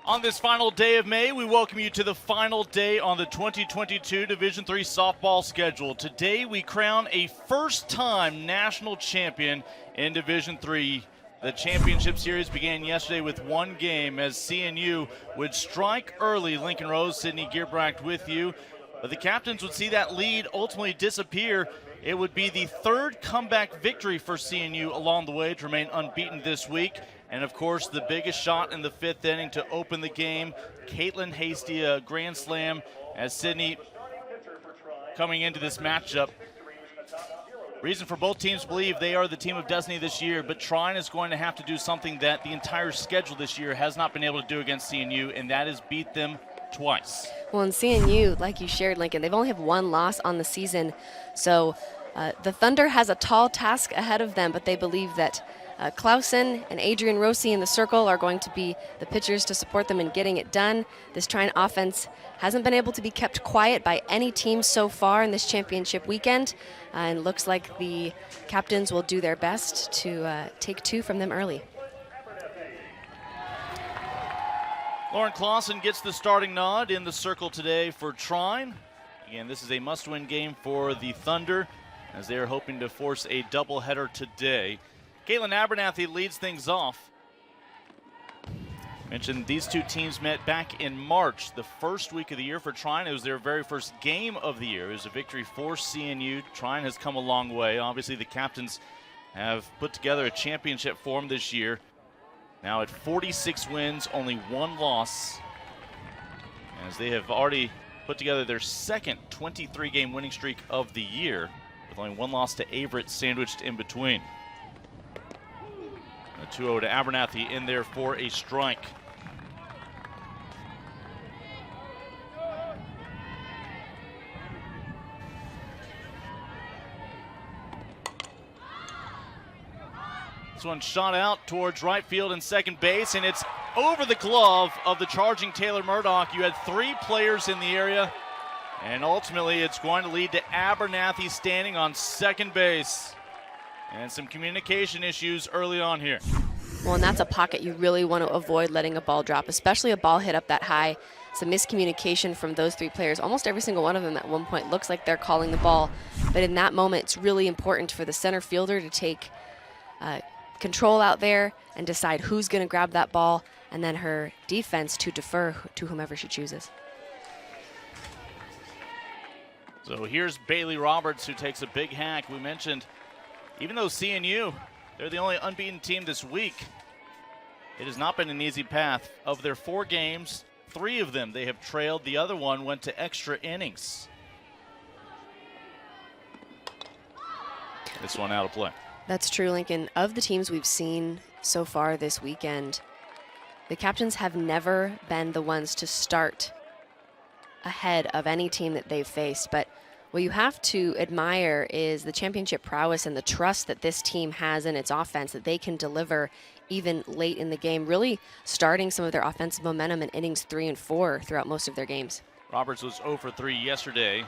On this final day of May, we welcome you to the final day on the 2022 Division III softball schedule. Today, we crown a first-time national champion in Division III. The championship series began yesterday with one game as CNU would strike early. Lincoln Rose, Sydney Gearbracht with you. But the captains would see that lead ultimately disappear. It would be the third comeback victory for CNU along the way to remain unbeaten this week. And, of course, the biggest shot in the fifth inning to open the game, Caitlin Hasty, a grand slam, as Sydney coming into this matchup. Reason for both teams to believe they are the team of destiny this year, but Trine is going to have to do something that the entire schedule this year has not been able to do against CNU, and that is beat them twice. Well, in CNU, like you shared, Lincoln, they've only have one loss on the season, so the Thunder has a tall task ahead of them, but they believe that Clausen and Adrian Rossi in the circle are going to be the pitchers to support them in getting it done. This Trine offense hasn't been able to be kept quiet by any team so far in this championship weekend, and looks like the captains will do their best to take two from them early. Lauren Clausen gets the starting nod in the circle today for Trine. Again, this is a must-win game for the Thunder as they are hoping to force a doubleheader today. Caitlin Abernathy leads things off. Mentioned these two teams met back in March, the first week of the year for Trine. It was their very first game of the year. It was a victory for CNU. Trine has come a long way. Obviously, the captains have put together a championship form this year. Now at 46 wins, only one loss, as they have already put together their second 23-game winning streak of the year, with only one loss to Averett sandwiched in between. A 2-0 to Abernathy in there for a strike. This one shot out towards right field and second base, and it's over the glove of the charging Taylor Murdoch. You had three players in the area, and ultimately it's going to lead to Abernathy standing on second base. And some communication issues early on here. Well, and that's a pocket you really want to avoid letting a ball drop, especially a ball hit up that high. Some miscommunication from those three players. Almost every single one of them at one point looks like they're calling the ball. But in that moment, it's really important for the center fielder to take control out there and decide who's going to grab that ball, and then her defense to defer to whomever she chooses. So here's Bailey Roberts, who takes a big hack. We mentioned, even though CNU, they're the only unbeaten team this week, it has not been an easy path. Of their 4 games, 3 of them they have trailed. The other one went to extra innings. This one out of play. That's true, Lincoln. Of the teams we've seen so far this weekend, the captains have never been the ones to start ahead of any team that they've faced. But what you have to admire is the championship prowess and the trust that this team has in its offense, that they can deliver even late in the game, really starting some of their offensive momentum in innings 3 and 4 throughout most of their games. Roberts was 0 for 3 yesterday,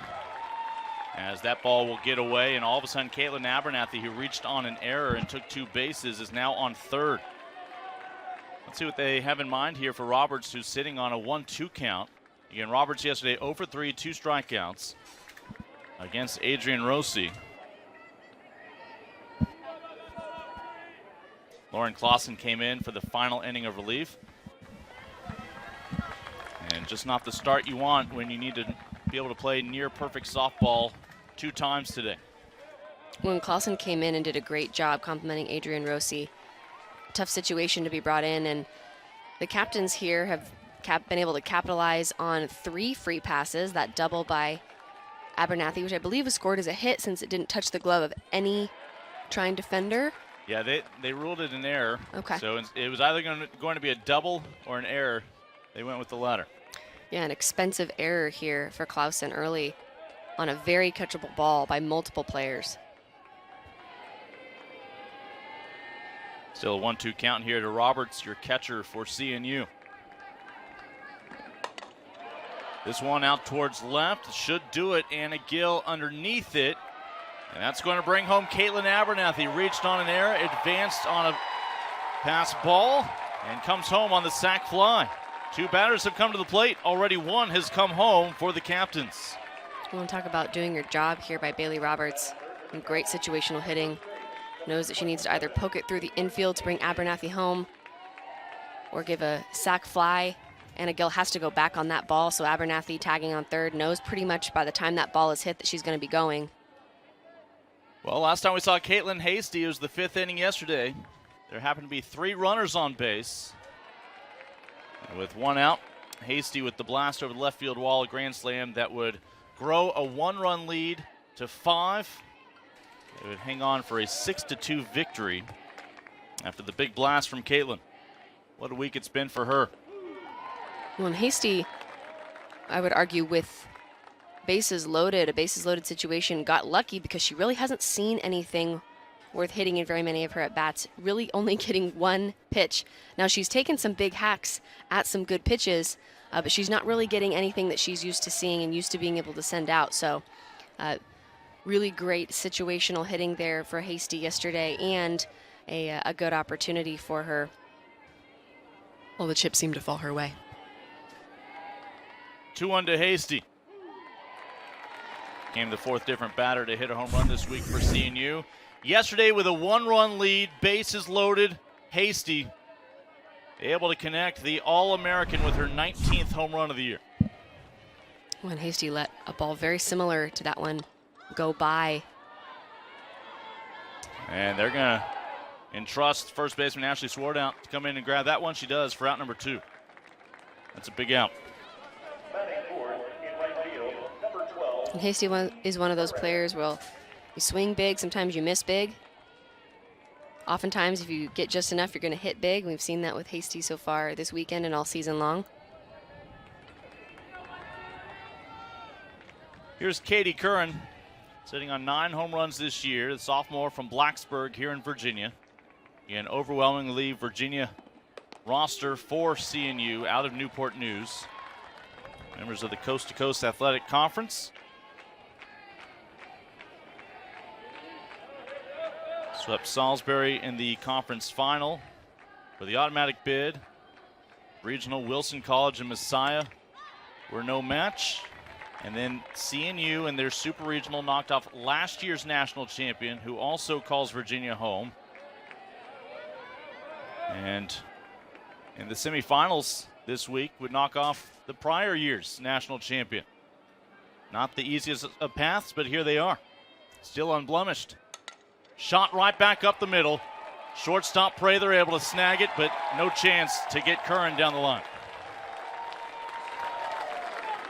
as that ball will get away, and all of a sudden Caitlin Abernathy, who reached on an error and took 2 bases, is now on third. Let's see what they have in mind here for Roberts, who's sitting on a 1-2 count. Again, Roberts yesterday 0 for 3, 2 strikeouts against Adrian Rossi. Lauren Clausen came in for the final inning of relief. And just not the start you want when you need to be able to play near perfect softball 2 times today. When Clausen came in and did a great job complimenting Adrian Rossi. Tough situation to be brought in, and the captains here have been able to capitalize on 3 free passes, that double by Abernathy, which I believe was scored as a hit since it didn't touch the glove of any Trine defender. Yeah, they ruled it an error. Okay. So it was either going to be a double or an error. They went with the latter. Yeah, an expensive error here for Clausen early on a very catchable ball by multiple players. Still a 1-2 count here to Roberts, your catcher for CNU. This one out towards left should do it. Anna Gill underneath it. And that's going to bring home Caitlin Abernathy. Reached on an error, advanced on a pass ball, and comes home on the sac fly. 2 batters have come to the plate. Already 1 has come home for the captains. We want to talk about doing your job here by Bailey Roberts. And great situational hitting. Knows that she needs to either poke it through the infield to bring Abernathy home or give a sac fly. Anna Gill has to go back on that ball, so Abernathy tagging on third knows pretty much by the time that ball is hit that she's going to be going. Well, last time we saw Caitlin Hasty, it was the 5th inning yesterday. There happened to be 3 runners on base. And with 1 out, Hasty with the blast over the left field wall, a grand slam that would grow a 1-run lead to 5. They would hang on for a 6-2 victory after the big blast from Caitlin. What a week it's been for her. Well, and Hasty, I would argue, with bases loaded, a bases loaded situation, got lucky because she really hasn't seen anything worth hitting in very many of her at-bats, really only getting 1 pitch. Now, she's taken some big hacks at some good pitches, but she's not really getting anything that she's used to seeing and used to being able to send out. So really great situational hitting there for Hasty yesterday, and a good opportunity for her. Well, the chips seem to fall her way. 2-1 to Hasty. Came the 4th different batter to hit a home run this week for CNU. Yesterday with a 1-run lead, bases loaded, Hasty able to connect the All-American with her 19th home run of the year. When Hasty let a ball very similar to that one go by. And they're going to entrust first baseman Ashley Swartout to come in and grab that one. She does for out number 2. That's a big out. And Hasty is one of those players where you swing big, sometimes you miss big. Oftentimes, if you get just enough, you're going to hit big. We've seen that with Hasty so far this weekend and all season long. Here's Katie Curran, sitting on 9 home runs this year, the sophomore from Blacksburg here in Virginia. Again, overwhelmingly Virginia roster for CNU out of Newport News. Members of the Coast to Coast Athletic Conference. Swept Salisbury in the conference final for the automatic bid. Regional Wilson College and Messiah were no match. And then CNU and their super regional knocked off last year's national champion, who also calls Virginia home. And in the semifinals this week would knock off the prior year's national champion. Not the easiest of paths, but here they are. Still unblemished. Shot right back up the middle. Shortstop Prather able to snag it, but no chance to get Curran down the line.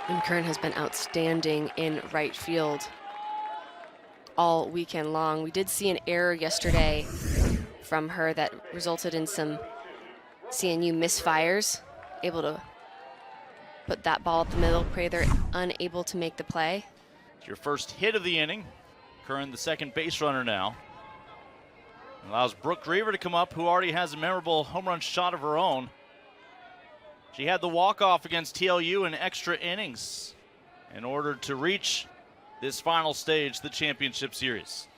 And Curran has been outstanding in right field all weekend long. We did see an error yesterday from her that resulted in some CNU misfires. Able to put that ball up the middle. Prather unable to make the play. It's your first hit of the inning. Curran, the second base runner now. Allows Brooke Drever to come up, who already has a memorable home run shot of her own. She had the walk-off against TLU in extra innings in order to reach this final stage, the championship series.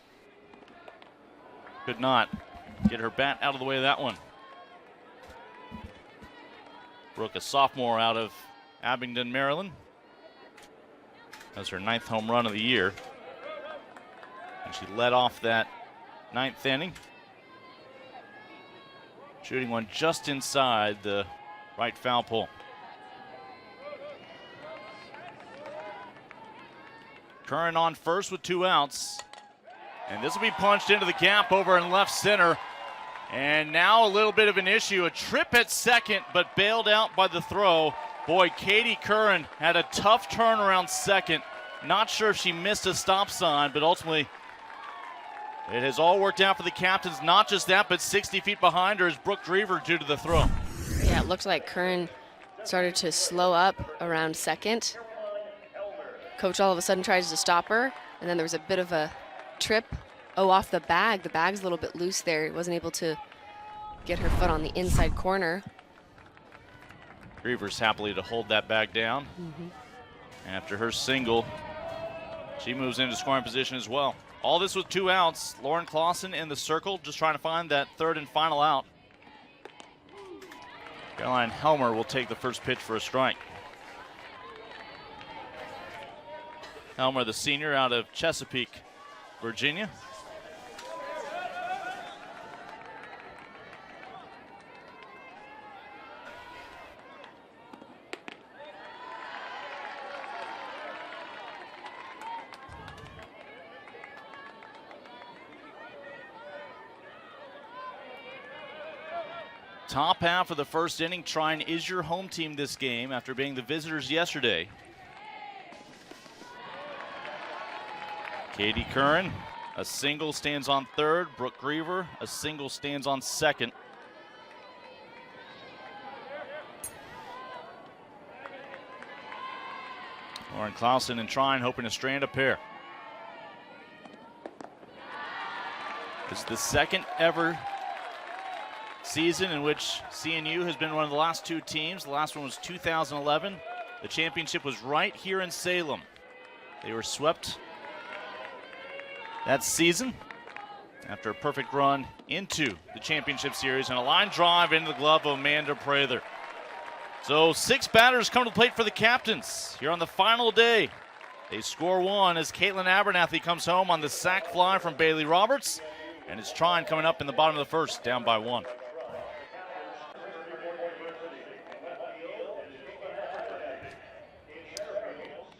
Could not get her bat out of the way of that one. Brooke, a sophomore out of Abingdon, Maryland. That's her 9th home run of the year. And she led off that 9th inning, shooting one just inside the right foul pole. Curran on first with 2 outs. And this will be punched into the gap over in left center. And now a little bit of an issue. A trip at second, but bailed out by the throw. Boy, Katie Curran had a tough turn around second. Not sure if she missed a stop sign, but ultimately it has all worked out for the captains. Not just that, but 60 feet behind her is Brooke Drever due to the throw. Yeah, it looked like Curran started to slow up around second. Coach all of a sudden tries to stop her, and then there was a bit of a trip. Oh, off the bag. The bag's a little bit loose there. He wasn't able to get her foot on the inside corner. Drever's happily to hold that bag down. After her single, she moves into scoring position as well. All this with 2 outs. Lauren Clausen in the circle, just trying to find that third and final out. Caroline Helmer will take the first pitch for a strike. Helmer, the senior out of Chesapeake, Virginia. Top half of the first inning. Trine is your home team this game after being the visitors yesterday. Katie Curran, a single, stands on third. Brooke Griever, a single, stands on second. Lauren Clausen and Trine hoping to strand a pair. It's the second ever season in which CNU has been one of the last 2 teams. The last one was 2011. The championship was right here in Salem. They were swept that season after a perfect run into the championship series and a line drive into the glove of Amanda Prather. So 6 batters come to the plate for the captains here on the final day. They score 1 as Caitlin Abernathy comes home on the sac fly from Bailey Roberts. And it's Trine coming up in the bottom of the first, down by 1.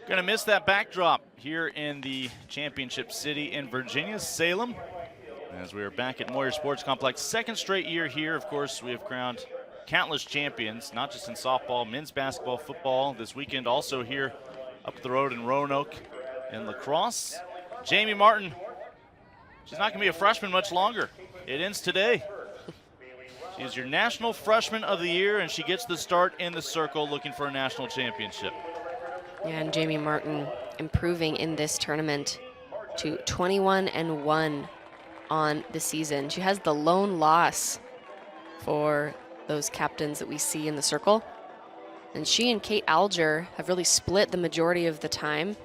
Going to miss that backdrop here in the championship city in Virginia, Salem. As we are back at Moyer Sports Complex, second straight year here. Of course, we have crowned countless champions, not just in softball, men's basketball, football. This weekend also here up the road in Roanoke in lacrosse. Jamie Martin, she's not going to be a freshman much longer. It ends today. She is your National Freshman of the Year, and she gets the start in the circle looking for a national championship. Yeah, and Jamie Martin improving in this tournament to 21-1 on the season. She has the lone loss for those captains that we see in the circle. And she and Kate Alger have really split the majority of the time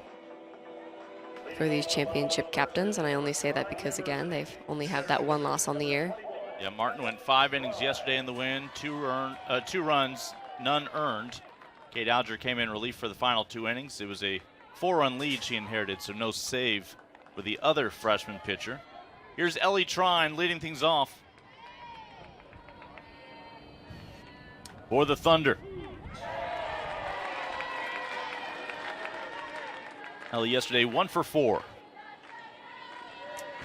for these championship captains. And I only say that because, again, they've only have that 1 loss on the year. Yeah, Martin went 5 innings yesterday in the win, 2 runs, none earned. Kate Alger came in relief for the final 2 innings. It was a 4-run lead she inherited, so no save with the other freshman pitcher. Here's Ellie Trine leading things off for the Thunder. Ellie yesterday 1 for 4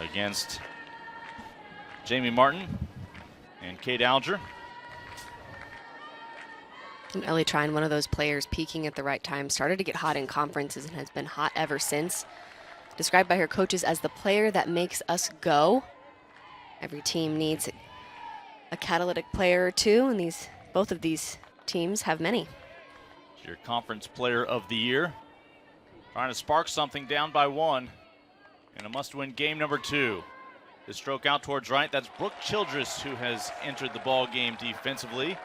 against Jamie Martin and Kate Alger. And Ellie Trine, one of those players peaking at the right time, started to get hot in conferences and has been hot ever since. Described by her coaches as the player that makes us go. Every team needs a catalytic player or two, and both of these teams have many. Your conference player of the year. Trying to spark something, down by 1 in a must-win game number 2. The stroke out towards right. That's Brooke Childress who has entered the ball game defensively.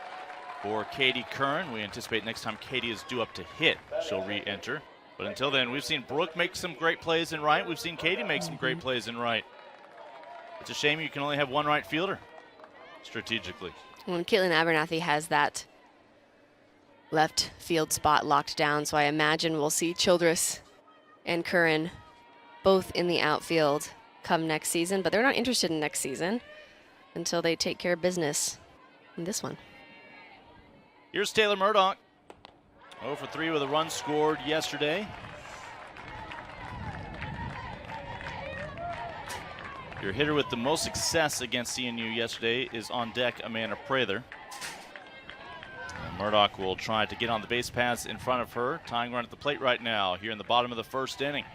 For Katie Curran, we anticipate next time Katie is due up to hit, she'll re-enter. But until then, we've seen Brooke make some great plays in right. We've seen Katie make some great plays in right. It's a shame you can only have 1 right fielder strategically. When Caitlin Abernathy has that left field spot locked down, so I imagine we'll see Childress and Curran both in the outfield come next season, but they're not interested in next season until they take care of business in this one. Here's Taylor Murdoch, 0 for 3 with a run scored yesterday. Your hitter with the most success against CNU yesterday is on deck, Amanda Prather. And Murdoch will try to get on the base paths in front of her. Tying run at the plate right now here in the bottom of the first inning.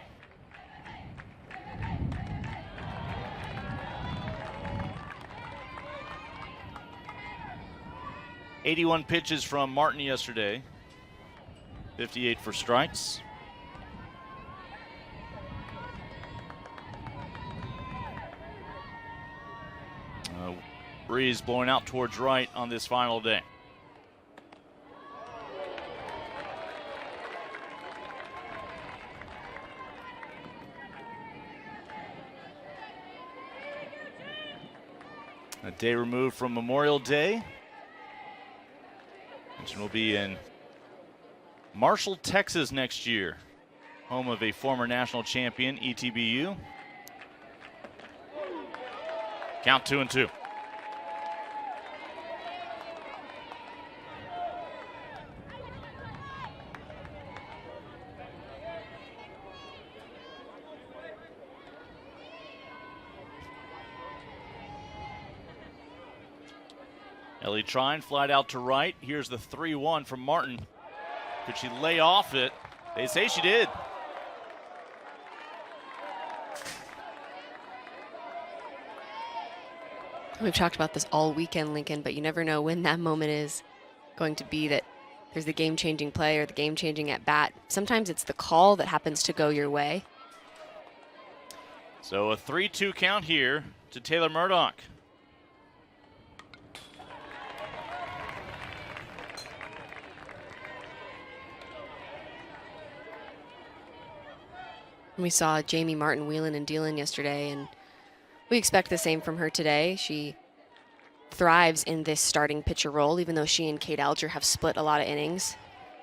.81 pitches from Martin yesterday. 58 for strikes. Breeze blowing out towards right on this final day. A day removed from Memorial Day. And we'll be in Marshall, Texas next year, home of a former national champion, ETBU. Count 2-2. Ellie Trine flied out to right. Here's the 3-1 from Martin. Could she lay off it? They say she did. We've talked about this all weekend, Lincoln, but you never know when that moment is going to be that there's the game-changing play or the game-changing at-bat. Sometimes it's the call that happens to go your way. So a 3-2 count here to Taylor Murdoch. We saw Jamie Martin wheeling and dealing yesterday, and we expect the same from her today. She thrives in this starting pitcher role, even though she and Kate Alger have split a lot of innings.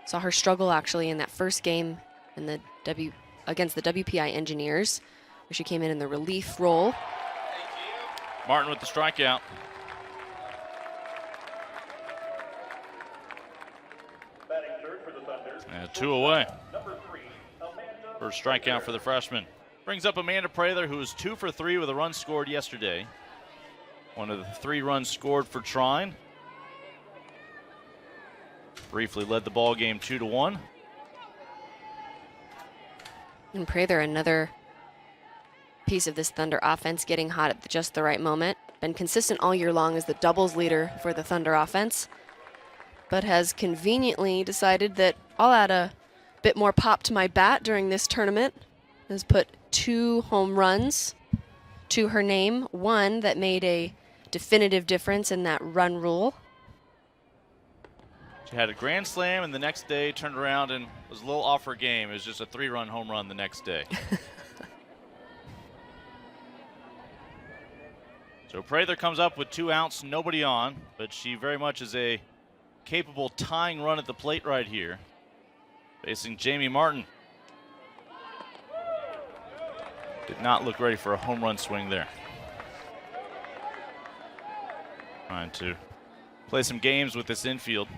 Saw her struggle actually in that first game in the against the WPI Engineers, where she came in the relief role. Martin with the strikeout. And 2 away. First strikeout for the freshman. Brings up Amanda Prather, who was 2 for 3 with a run scored yesterday. One of the 3 runs scored for Trine. Briefly led the ball game 2-1. And Prather, another piece of this Thunder offense, getting hot at just the right moment. Been consistent all year long as the doubles leader for the Thunder offense, but has conveniently decided that I'll add a bit more pop to my bat during this tournament. Has put 2 home runs to her name, one that made a definitive difference in that run rule. She had a grand slam, and the next day turned around and was a little off her game. It was just a 3-run home run the next day. So Prather comes up with 2 outs, nobody on, but she very much is a capable tying run at the plate right here. Facing Jamie Martin. Did not look ready for a home run swing there. Trying to play some games with this infield.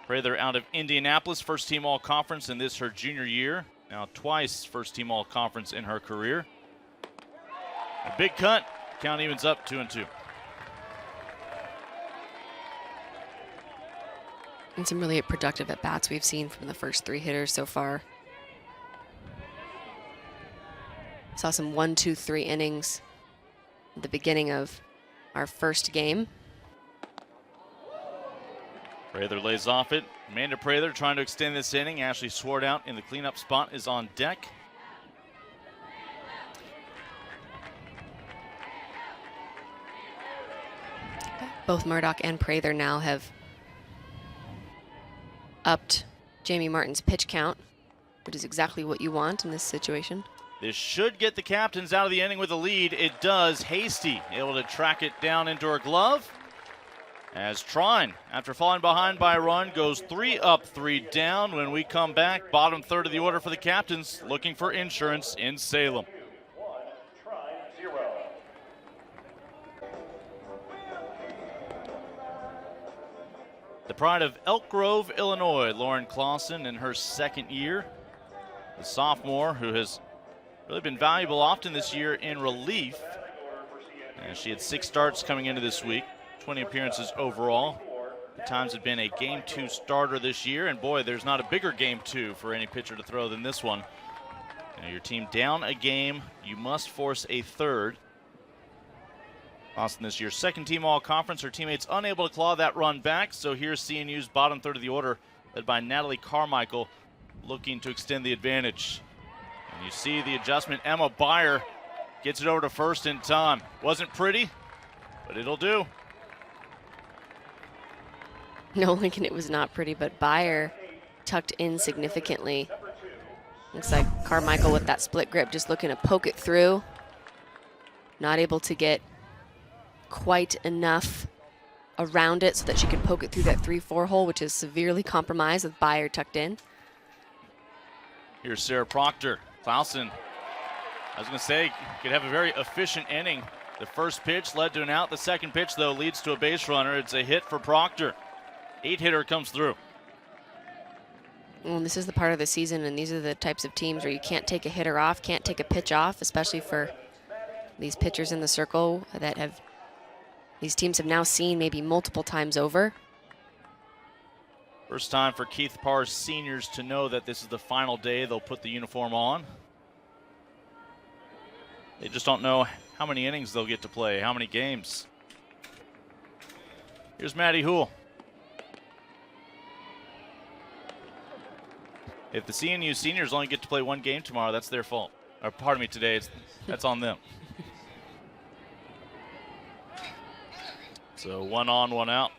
Prather out of Indianapolis, first team all-conference in this her junior year. Now twice first team all-conference in her career. A big cut, count evens up 2-2. And some really productive at-bats we've seen from the first 3 hitters so far. Saw some 1, 2, 3 innings at the beginning of our first game. Prather lays off it. Amanda Prather trying to extend this inning. Ashley Swartout in the cleanup spot is on deck. Both Murdoch and Prather now have upped Jamie Martin's pitch count, which is exactly what you want in this situation. This should get the captains out of the inning with a lead. It does. Hasty able to track it down into her glove. As Trine, after falling behind by a run, goes 3 up, 3 down. When we come back, bottom third of the order for the captains, looking for insurance in Salem. The pride of Elk Grove, Illinois, Lauren Clausen in her second year. The sophomore who has really been valuable often this year in relief. And she had 6 starts coming into this week, 20 appearances overall. At times had been a Game 2 starter this year, and boy, there's not a bigger Game 2 for any pitcher to throw than this one. Now your team down a game, you must force a third. Clausen this year's second team all-conference. Her teammates unable to claw that run back, so here's CNU's bottom third of the order, led by Natalie Carmichael, looking to extend the advantage. And you see the adjustment. Emma Byer gets it over to first in time. Wasn't pretty, but it'll do. No, Lincoln, it was not pretty, but Byer tucked in significantly. Looks like Carmichael with that split grip just looking to poke it through. not able to get quite enough around it so that she can poke it through that 3-4 hole, which is severely compromised with Byer tucked in. Here's Sarah Proctor. Clausen, I was going to say, could have a very efficient inning. The first pitch led to an out. The second pitch, though, leads to a base runner. It's a hit for Proctor. 8-hitter comes through. Well, this is the part of the season, and these are the types of teams where you can't take a hitter off, can't take a pitch off, especially for these pitchers in the circle that have, these teams have now seen maybe multiple times over. First time for Keith Parr's seniors to know that this is the final day they'll put the uniform on. They just don't know how many innings they'll get to play, how many games. Here's Maddie Houle. If the CNU seniors only get to play one game tomorrow, that's their fault. Or pardon me, today, that's on them. So 1 on, 1 out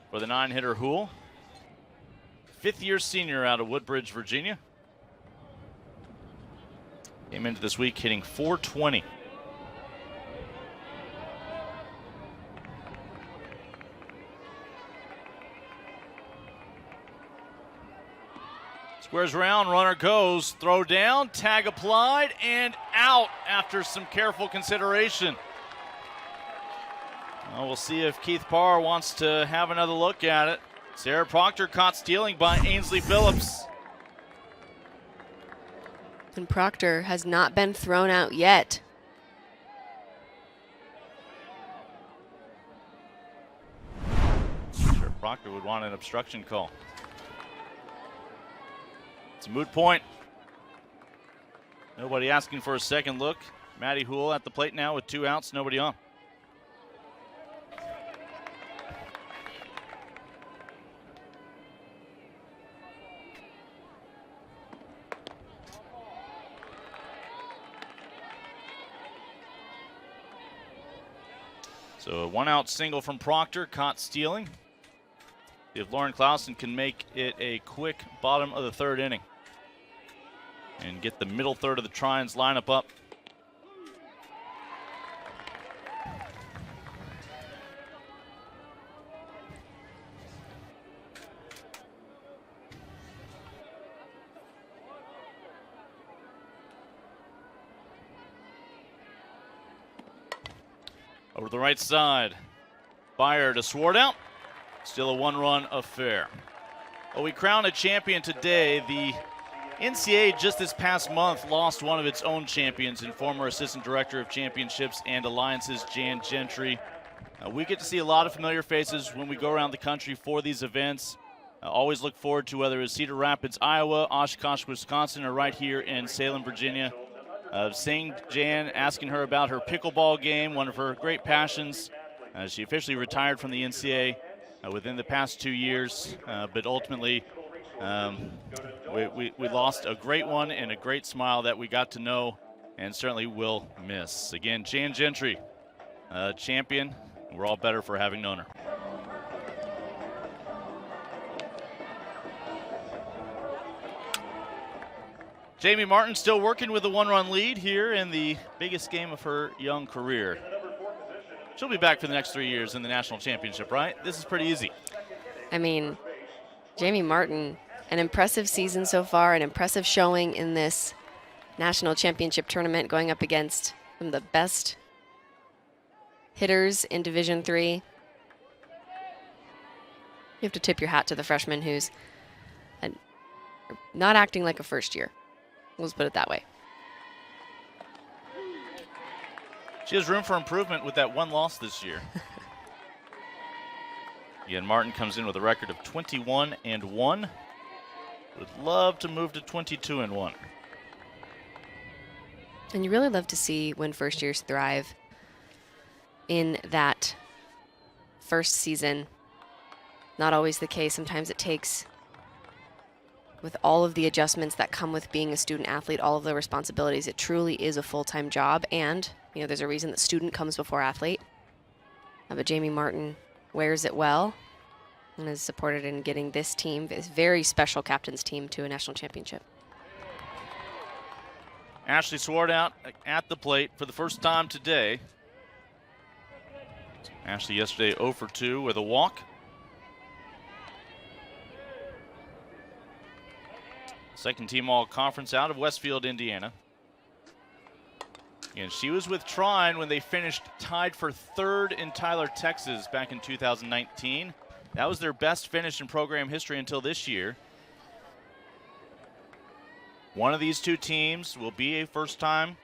for the 9-hitter Houle. 5th-year senior out of Woodbridge, Virginia. Came into this week hitting .420. Squares around, runner goes, throw down, tag applied, and out after some careful consideration. Well, we'll see if Keith Parr wants to have another look at it. Sarah Proctor caught stealing by Ainsley Phillips. And Proctor has not been thrown out yet. Sure, Proctor would want an obstruction call. It's a moot point. Nobody asking for a second look. Maddie Houle at the plate now with 2 outs, nobody on. So a 1-out single from Proctor, caught stealing. If Lauren Clausen can make it a quick bottom of the 3rd inning and get the middle third of the Trines lineup up. Over the right side, Byer to Swartout. Still a 1-run affair. Well, we crown a champion today. The NCAA just this past month lost one of its own champions and former Assistant Director of Championships and Alliances, Jan Gentry. We get to see a lot of familiar faces when we go around the country for these events. Always look forward to whether it's Cedar Rapids, Iowa, Oshkosh, Wisconsin, or right here in Salem, Virginia. Seeing Jan, asking her about her pickleball game, one of her great passions. She officially retired from the NCAA within the past 2 years, but ultimately we lost a great one and a great smile that we got to know and certainly will miss. Again, Jan Gentry, champion. We're all better for having known her. Jamie Martin still working with a 1-run lead here in the biggest game of her young career. She'll be back for the next 3 years in the national championship, right? This is pretty easy. I mean, Jamie Martin, an impressive season so far, an impressive showing in this national championship tournament, going up against some of the best hitters in Division III. You have to tip your hat to the freshman who's not acting like a first year. Let's put it that way. She has room for improvement with that 1 loss this year. Again, Martin comes in with a record of 21-1. Would love to move to 22-1. And you really love to see when first years thrive in that first season. Not always the case. Sometimes it takes, with all of the adjustments that come with being a student athlete, all of the responsibilities, it truly is a full-time job. And, you know, there's a reason that student comes before athlete. But Jamie Martin wears it well and is supported in getting this team, this very special captain's team, to a national championship. Ashley Swart out at the plate for the first time today. Ashley yesterday 0 for 2 with a walk. Second team all-conference out of Westfield, Indiana. And she was with Trine when they finished tied for third in Tyler, Texas back in 2019. That was their best finish in program history until this year. One of these two teams will be a first-time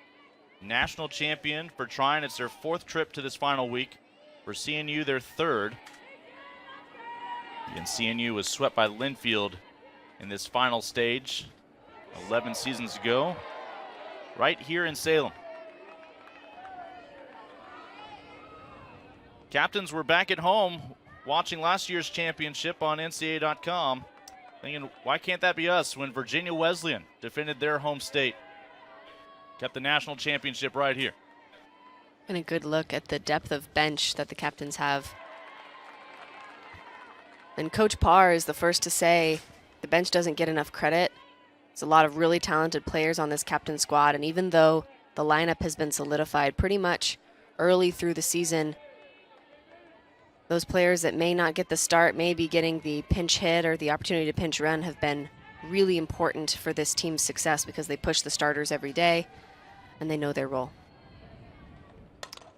national champion for Trine. It's their fourth trip to this final week. For CNU, their third. And CNU was swept by Linfield in this final stage 11 seasons ago, right here in Salem. Captains were back at home watching last year's championship on NCAA.com, thinking, why can't that be us when Virginia Wesleyan defended their home state? Kept the national championship right here. And a good look at the depth of bench that the captains have. And Coach Parr is the first to say the bench doesn't get enough credit. There's a lot of really talented players on this captain squad, and even though the lineup has been solidified pretty much early through the season, those players that may not get the start, may be getting the pinch hit or the opportunity to pinch run, have been really important for this team's success because they push the starters every day and they know their role.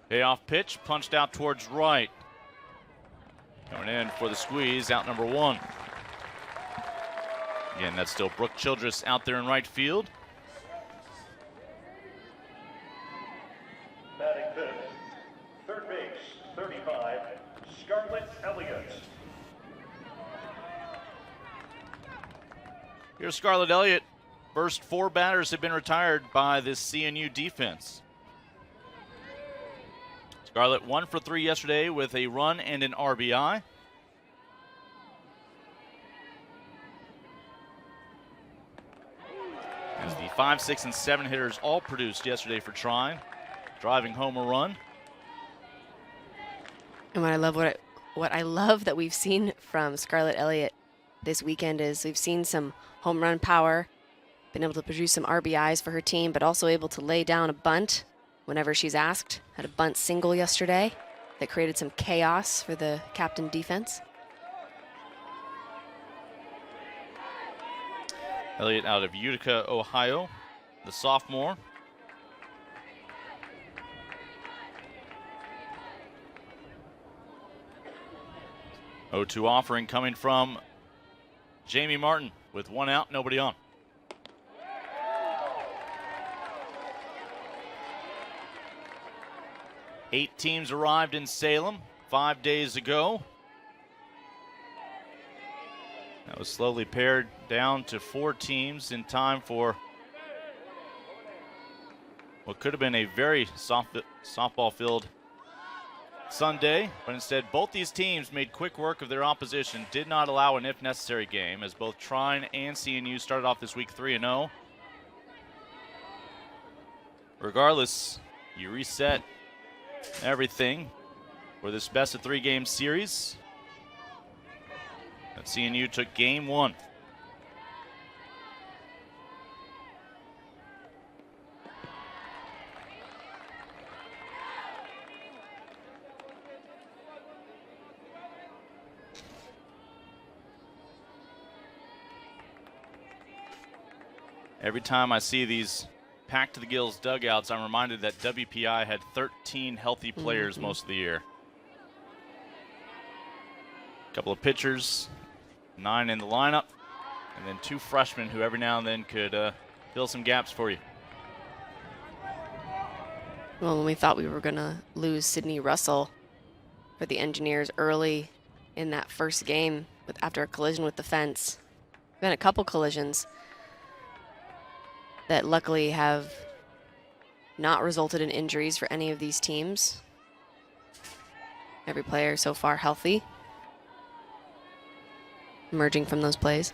Payoff pitch, punched out towards right. Going in for the squeeze, out number 1. Again, that's still Brooke Childress out there in right field. Batting fifth, third base, 35, Scarlett Elliott. Here's Scarlett Elliott. First 4 batters have been retired by this CNU defense. Scarlett 1 for 3 yesterday with a run and an RBI. As the 5, 6, and 7 hitters all produced yesterday for Trine, driving home a run. And what I love that we've seen from Scarlett Elliott this weekend is we've seen some home run power, been able to produce some RBIs for her team, but also able to lay down a bunt whenever she's asked. Had a bunt single yesterday that created some chaos for the captain defense. Elliott out of Utica, Ohio, the sophomore. O2 offering coming from Jamie Martin with 1 out, nobody on. Eight teams arrived in Salem 5 days ago. That was slowly pared down to 4 teams in time for what could have been a very softball-filled Sunday, but instead both these teams made quick work of their opposition, did not allow an if-necessary game, as both Trine and CNU started off this week 3-0. Regardless, you reset everything for this best-of-3 game series. And CNU took game 1. Every time I see these packed to the gills dugouts, I'm reminded that WPI had 13 healthy players most of the year. A couple of pitchers, 9 in the lineup, and then 2 freshmen who every now and then could fill some gaps for you. Well, when we thought we were going to lose Sydney Russell for the Engineers early in that first game after a collision with the fence, been a couple collisions that luckily have not resulted in injuries for any of these teams. Every player so far healthy, emerging from those plays.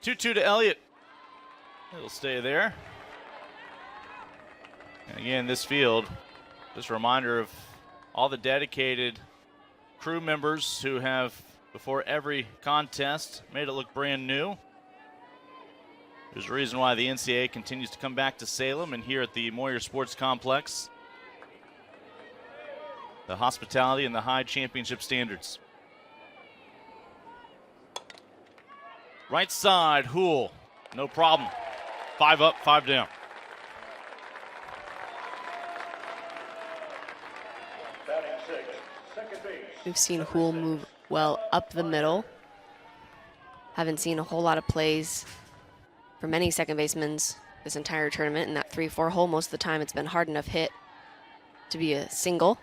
2-2 to Elliott. It'll stay there. And again, this field, just a reminder of all the dedicated crew members who have, before every contest, made it look brand new. There's a reason why the NCAA continues to come back to Salem and here at the Moyer Sports Complex. The hospitality and the high championship standards. Right side, Hool. No problem. 5 up, 5 down. Batting sixth, second base. We've seen Hool move well up the middle. Haven't seen a whole lot of plays from many second basemen this entire tournament. In that 3-4 hole, most of the time it's been hard enough hit to be a single.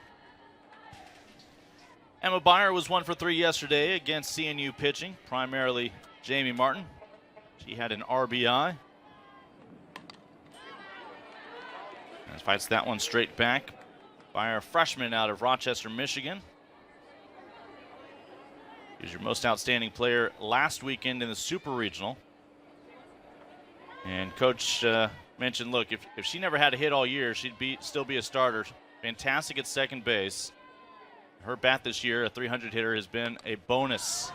Emma Byer was 1 for 3 yesterday against CNU pitching, primarily Jamie Martin. She had an RBI. And fights that one straight back. Byer, freshman out of Rochester, Michigan. He was your most outstanding player last weekend in the Super Regional. And Coach mentioned, look, if she never had a hit all year, she'd still be a starter. Fantastic at second base. Her bat this year, a 300 hitter, has been a bonus.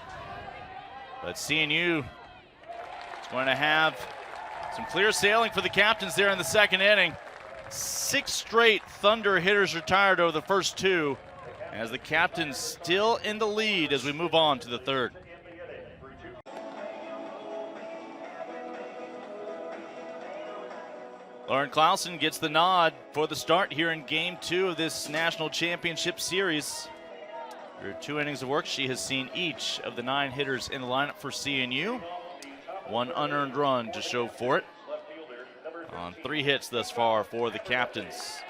But CNU is going to have some clear sailing for the captains there in the second inning. 6 straight Thunder hitters retired over the first 2, as the captains still in the lead as we move on to the third. Lauren Clausen gets the nod for the start here in Game 2 of this National Championship Series. Through 2 innings of work, she has seen each of the 9 hitters in the lineup for CNU. 1 unearned run to show for it on 3 hits thus far for the captains.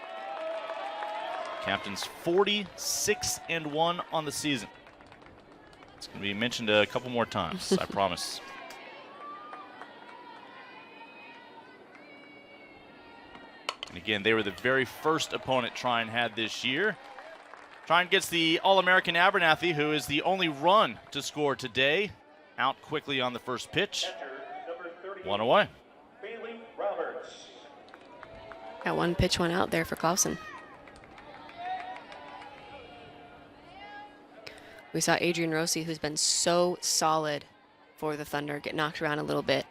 Captains 46-1 on the season. It's going to be mentioned a couple more times, I promise. And again, they were the very first opponent Trine had this year. Trine gets the All-American Abernathy, who is the only run to score today. Out quickly on the first pitch. 1 away. Bailey Roberts. Got 1 pitch, 1 out there for Clausen. We saw Adrian Rossi, who's been so solid for the Thunder, get knocked around a little bit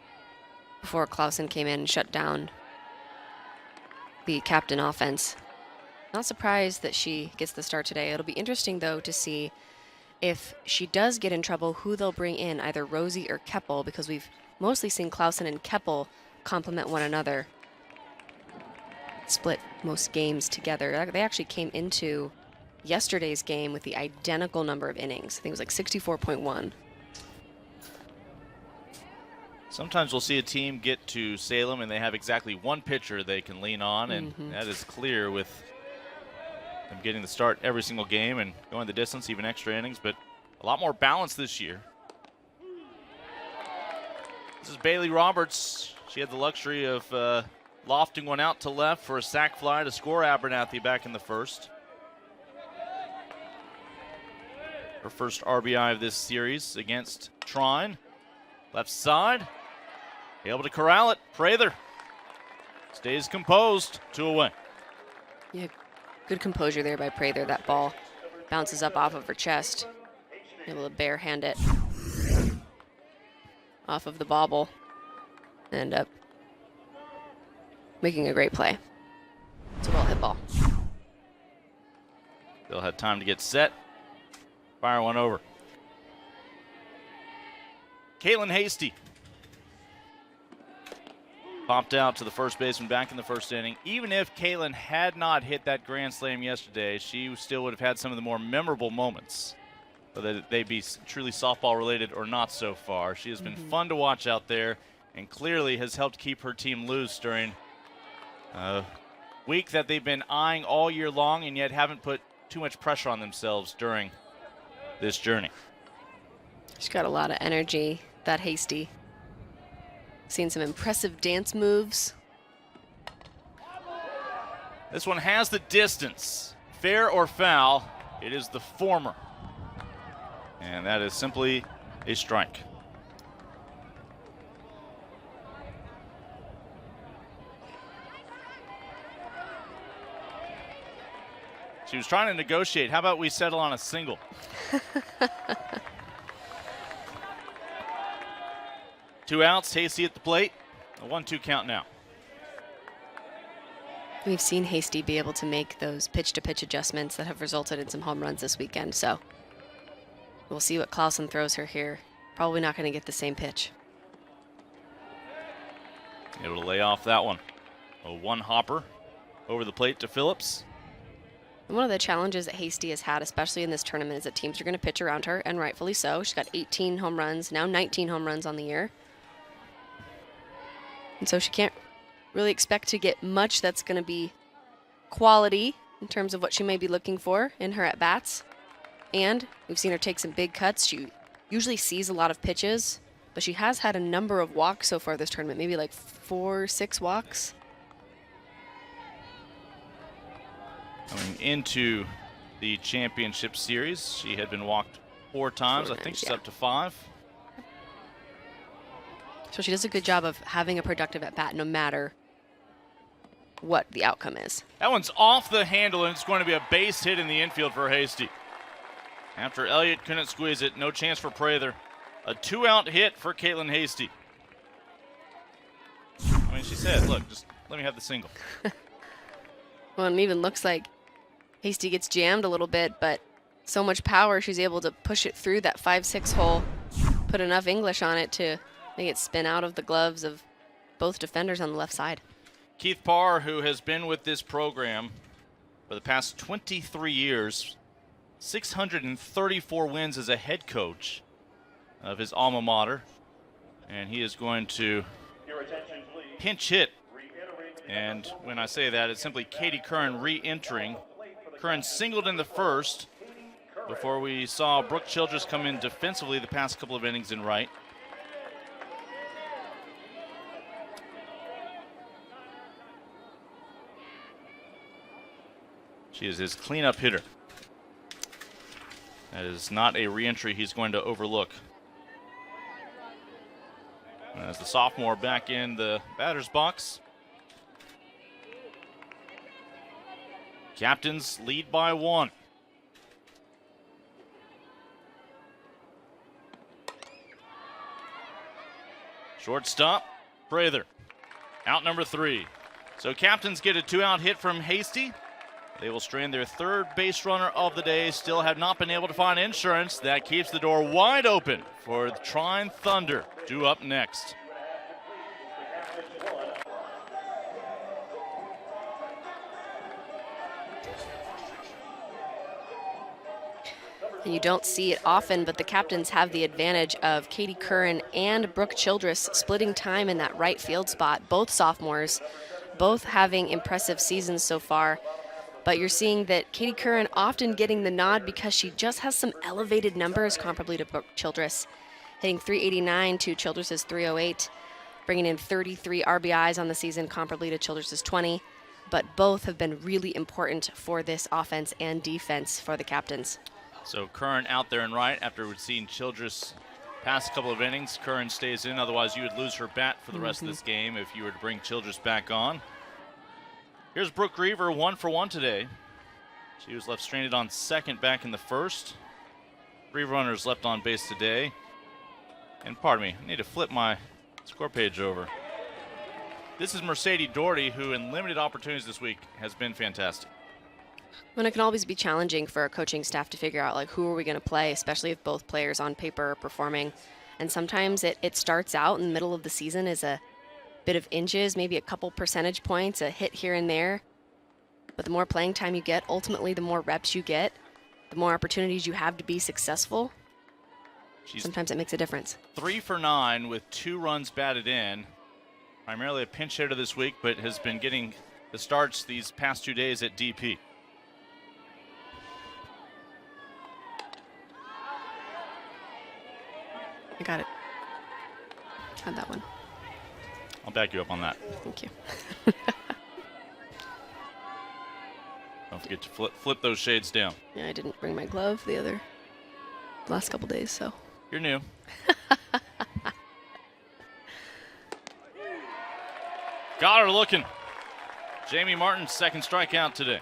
before Clausen came in and shut down the captain offense. Not surprised that she gets the start today. It'll be interesting, though, to see if she does get in trouble, who they'll bring in, either Rosie or Keppel, because we've mostly seen Clausen and Keppel complement one another. Split most games together. They actually came into yesterday's game with the identical number of innings. I think it was like 64.1. Sometimes we'll see a team get to Salem and they have exactly 1 pitcher they can lean on, and that is clear with them getting the start every single game and going the distance, even extra innings, but a lot more balance this year. This is Bailey Roberts. She had the luxury of lofting one out to left for a sac fly to score Abernathy back in the first. Her first RBI of this series against Trine. Left side. Able to corral it. Prather stays composed. 2 away. Yeah, good composure there by Prather. That ball bounces up off of her chest. Able to barehand it off of the bobble. And up making a great play. It's a well-hit ball. Bill had time to get set. Fire one over. Caitlin Hasty popped out to the first baseman back in the first inning. Even if Caitlin had not hit that grand slam yesterday, she still would have had some of the more memorable moments, whether they be truly softball related or not so far. She has been fun to watch out there and clearly has helped keep her team loose during a week that they've been eyeing all year long and yet haven't put too much pressure on themselves during this journey. She's got a lot of energy, that Hasty. Seen some impressive dance moves. This one has the distance. Fair or foul, it is the former. And that is simply a strike. She was trying to negotiate. How about we settle on a single? Two outs, Hasty at the plate. A 1-2 count now. We've seen Hasty be able to make those pitch-to-pitch adjustments that have resulted in some home runs this weekend, so we'll see what Clausen throws her here. Probably not going to get the same pitch. Able to lay off that one. A one-hopper over the plate to Phillips. And one of the challenges that Hasty has had, especially in this tournament, is that teams are going to pitch around her, and rightfully so. She's got 18 home runs, now 19 home runs on the year. And so she can't really expect to get much that's going to be quality in terms of what she may be looking for in her at-bats. And we've seen her take some big cuts. She usually sees a lot of pitches, but she has had a number of walks so far this tournament, maybe like 4 or 6 walks. Coming into the championship series, she had been walked 4 times. 4 I think times, she's yeah. up to 5. So she does a good job of having a productive at-bat no matter what the outcome is. That one's off the handle, and it's going to be a base hit in the infield for Hasty. After Elliott couldn't squeeze it, no chance for Prather. A 2-out hit for Caitlin Hasty. I mean, she said, look, just let me have the single. Well, it even looks like Hasty gets jammed a little bit, but so much power, she's able to push it through that 5-6 hole, put enough English on it to make it spin out of the gloves of both defenders on the left side. Keith Parr, who has been with this program for the past 23 years, 634 wins as a head coach of his alma mater, and he is going to Your attention, please. pinch hit. Reiterating the And when I say that, it's simply Katie Curran re-entering. Curran singled in the first before we saw Brooke Childress come in defensively the past couple of innings in right. She is his cleanup hitter. That is not a re-entry he's going to overlook. And as the sophomore back in the batter's box. Captains lead by 1. Shortstop, Prather. Out number 3. So Captains get a 2-out hit from Hasty. They will strand their 3rd base runner of the day. Still have not been able to find insurance. That keeps the door wide open for the Trine Thunder, due up next. And you don't see it often, but the Captains have the advantage of Katie Curran and Brooke Childress splitting time in that right field spot. Both sophomores, both having impressive seasons so far. But you're seeing that Katie Curran often getting the nod because she just has some elevated numbers comparably to Brooke Childress, hitting 389 to Childress's 308, bringing in 33 RBIs on the season comparably to Childress's 20. But both have been really important for this offense and defense for the Captains. So Curran out there and right after we've seen Childress past a couple of innings. Curran stays in, otherwise you would lose her bat for the rest of this game if you were to bring Childress back on. Here's Brooke Griever, 1 for 1 today. She was left stranded on second back in the first. 3 runners left on base today. And pardon me, I need to flip my score page over. This is Mercedes Doherty, who in limited opportunities this week has been fantastic. And it can always be challenging for our coaching staff to figure out, like, who are we going to play, especially if both players on paper are performing. And sometimes it starts out in the middle of the season as a bit of inches, maybe a couple percentage points, a hit here and there. But the more playing time you get, ultimately the more reps you get, the more opportunities you have to be successful. Sometimes it makes a difference. 3 for 9 with 2 runs batted in. Primarily a pinch hitter this week, but has been getting the starts these past 2 days at DP. I got it. Had that one. I'll back you up on that. Thank you. Don't forget to flip those shades down. Yeah, I didn't bring my glove the last couple days, so. You're new. Got her looking. Jamie Martin's 2nd strikeout today.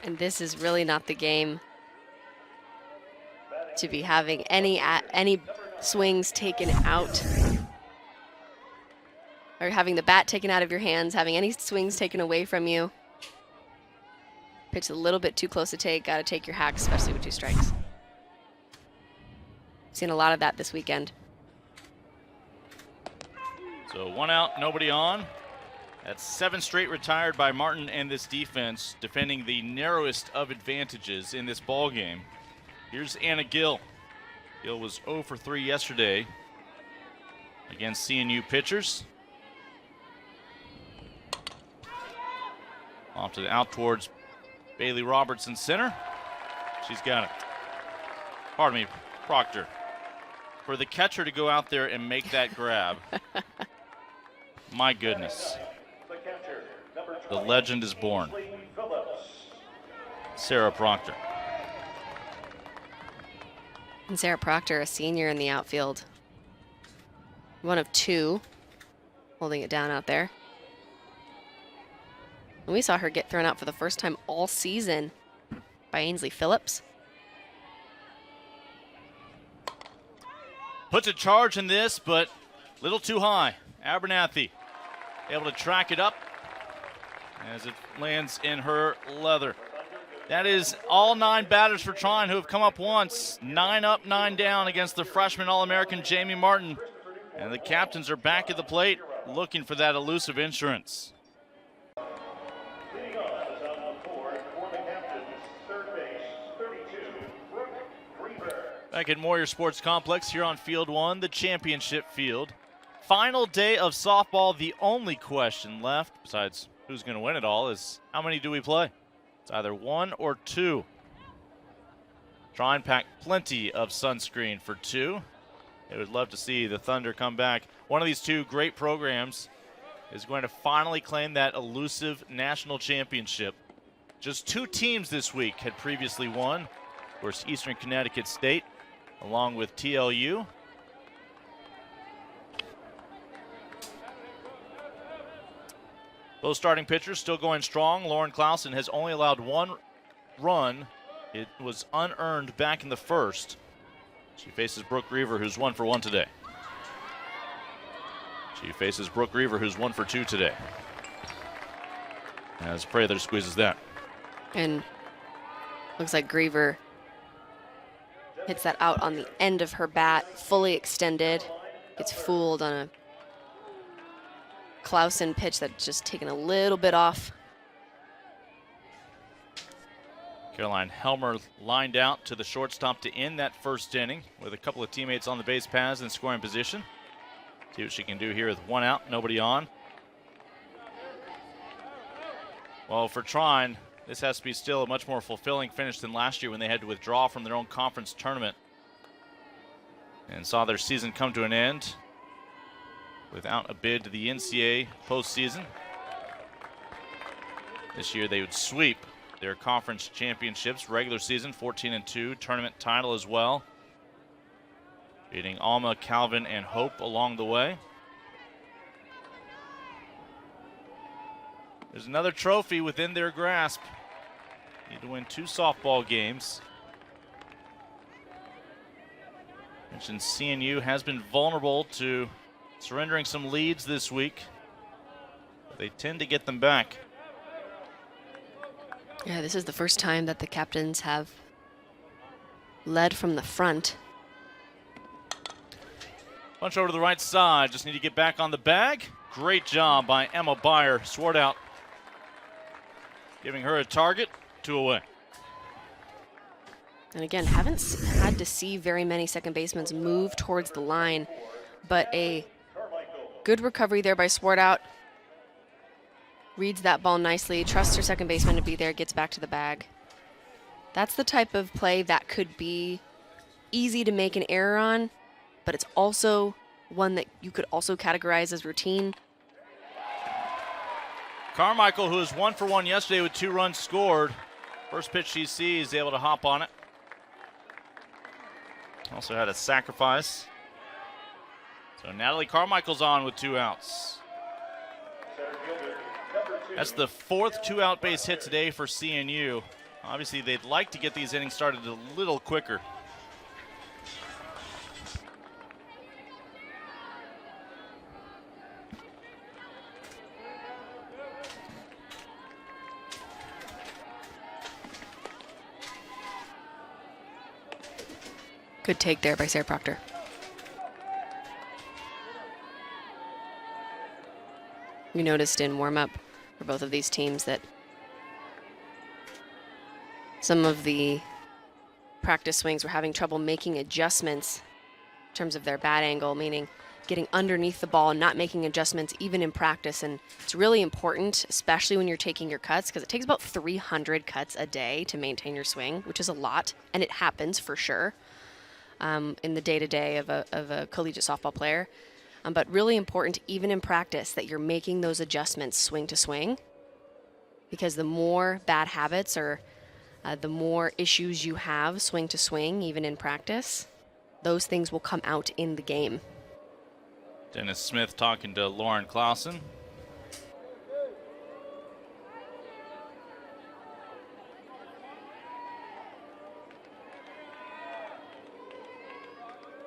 And this is really not the game to be having any swings taken out. or having the bat taken out of your hands, having any swings taken away from you. Pitch a little bit too close to take. Got to take your hack, especially with 2 strikes. Seen a lot of that this weekend. So 1 out, nobody on. That's 7 straight retired by Martin and this defense, defending the narrowest of advantages in this ball game. Here's Anna Gill. Gill was 0 for 3 yesterday against CNU pitchers. Off to the out towards Bailey Robertson center. She's got it. Pardon me, Proctor. For the catcher to go out there and make that grab. My goodness. The legend is born. Sarah Proctor. And Sarah Proctor, a senior in the outfield. 1 of 2, holding it down out there. And we saw her get thrown out for the first time all season by Ainsley Phillips. Puts a charge in this, but a little too high. Abernathy able to track it up as it lands in her leather. That is all 9 batters for Trine who have come up once. 9 up, 9 down against the freshman All-American Jamie Martin. And the captains are back at the plate looking for that elusive insurance. Leading off is on the board for the captains, third base, 32, Brooke Grieber. Back at Moyer Sports Complex here on Field 1, the championship field. Final day of softball. The only question left, besides who's going to win it all, is how many do we play? It's either 1 or 2. Trine packed plenty of sunscreen for 2. They would love to see the Thunder come back. One of these 2 great programs is going to finally claim that elusive national championship. Just 2 teams this week had previously won. Of course, Eastern Connecticut State, along with TLU. Those starting pitchers still going strong. Lauren Clausen has only allowed 1 run. It was unearned back in the first. She faces Brooke Griever, who's 1 for 1 today. She faces Brooke Griever, who's 1 for 2 today. As Prather squeezes that. And looks like Griever hits that out on the end of her bat, fully extended. Gets fooled on a Clausen pitch that's just taken a little bit off. Caroline Helmer lined out to the shortstop to end that first inning with a couple of teammates on the base paths in scoring position. See what she can do here with 1 out, nobody on. Well, for Trine, this has to be still a much more fulfilling finish than last year when they had to withdraw from their own conference tournament and saw their season come to an end without a bid to the NCAA postseason. This year they would sweep their conference championships, regular season 14-2, tournament title as well. Beating Alma, Calvin, and Hope along the way. There's another trophy within their grasp. Need to win 2 softball games. Mentioned CNU has been vulnerable to surrendering some leads this week. But they tend to get them back. Yeah, this is the first time that the captains have led from the front. Punch over to the right side. Just need to get back on the bag. Great job by Emma Beyer. Sword out. Giving her a target. 2 away. And again, haven't had to see very many second basemen move towards the line, but a good recovery there by Swartout. Reads that ball nicely, trusts her second baseman to be there, gets back to the bag. That's the type of play that could be easy to make an error on, but it's also one that you could also categorize as routine. Carmichael, who was 1 for 1 yesterday with 2 runs scored. First pitch she sees, able to hop on it. Also had a sacrifice. So Natalie Carmichael's on with 2 outs. That's the 4th 2-out base hit today for CNU. Obviously, they'd like to get these innings started a little quicker. Good take there by Sarah Proctor. We noticed in warm-up for both of these teams that some of the practice swings were having trouble making adjustments in terms of their bat angle, meaning getting underneath the ball and not making adjustments even in practice. And it's really important, especially when you're taking your cuts, because it takes about 300 cuts a day to maintain your swing, which is a lot, and it happens for sure in the day-to-day of a collegiate softball player. But really important, even in practice, that you're making those adjustments swing to swing, because the more bad habits or the more issues you have swing to swing, even in practice, those things will come out in the game. Dennis Smith talking to Lauren Clausen.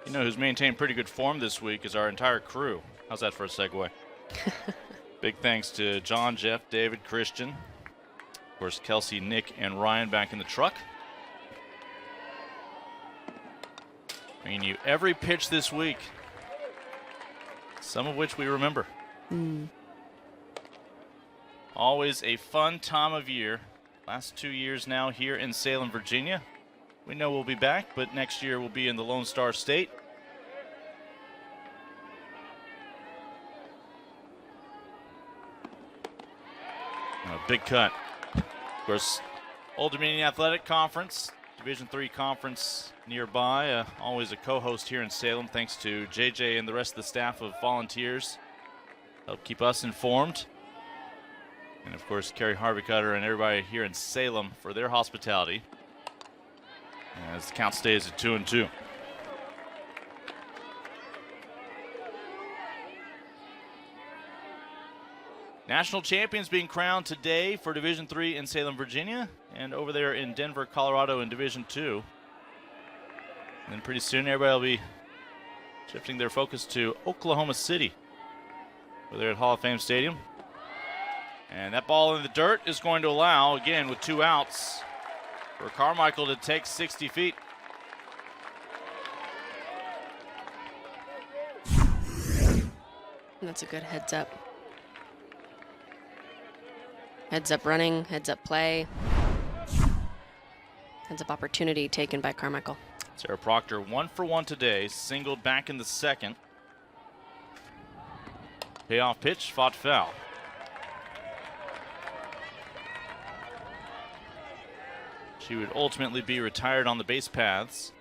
You know who's maintained pretty good form this week is our entire crew. How's that for a segue? Big thanks to John, Jeff, David, Christian. Of course, Kelsey, Nick, and Ryan back in the truck. Bringing you every pitch this week. Some of which we remember. Always a fun time of year. Last 2 years now here in Salem, Virginia. We know we'll be back, but next year we'll be in the Lone Star State. A big cut. Of course, Old Dominion Athletic Conference, Division III conference nearby. Always a co-host here in Salem, thanks to JJ and the rest of the staff of volunteers. Help keep us informed. And of course, Carrie Harvey-Cutter and everybody here in Salem for their hospitality, as the count stays at 2-2. National champions being crowned today for Division III in Salem, Virginia, and over there in Denver, Colorado in Division II. And then pretty soon everybody will be shifting their focus to Oklahoma City, where they're at Hall of Fame Stadium. And that ball in the dirt is going to allow, again with 2 outs, for Carmichael to take 60 feet. And that's a good heads up. Heads up running, heads up play. Heads up opportunity taken by Carmichael. Sarah Proctor 1 for 1 today, singled back in the second. Payoff pitch, fought foul. She would ultimately be retired on the base paths.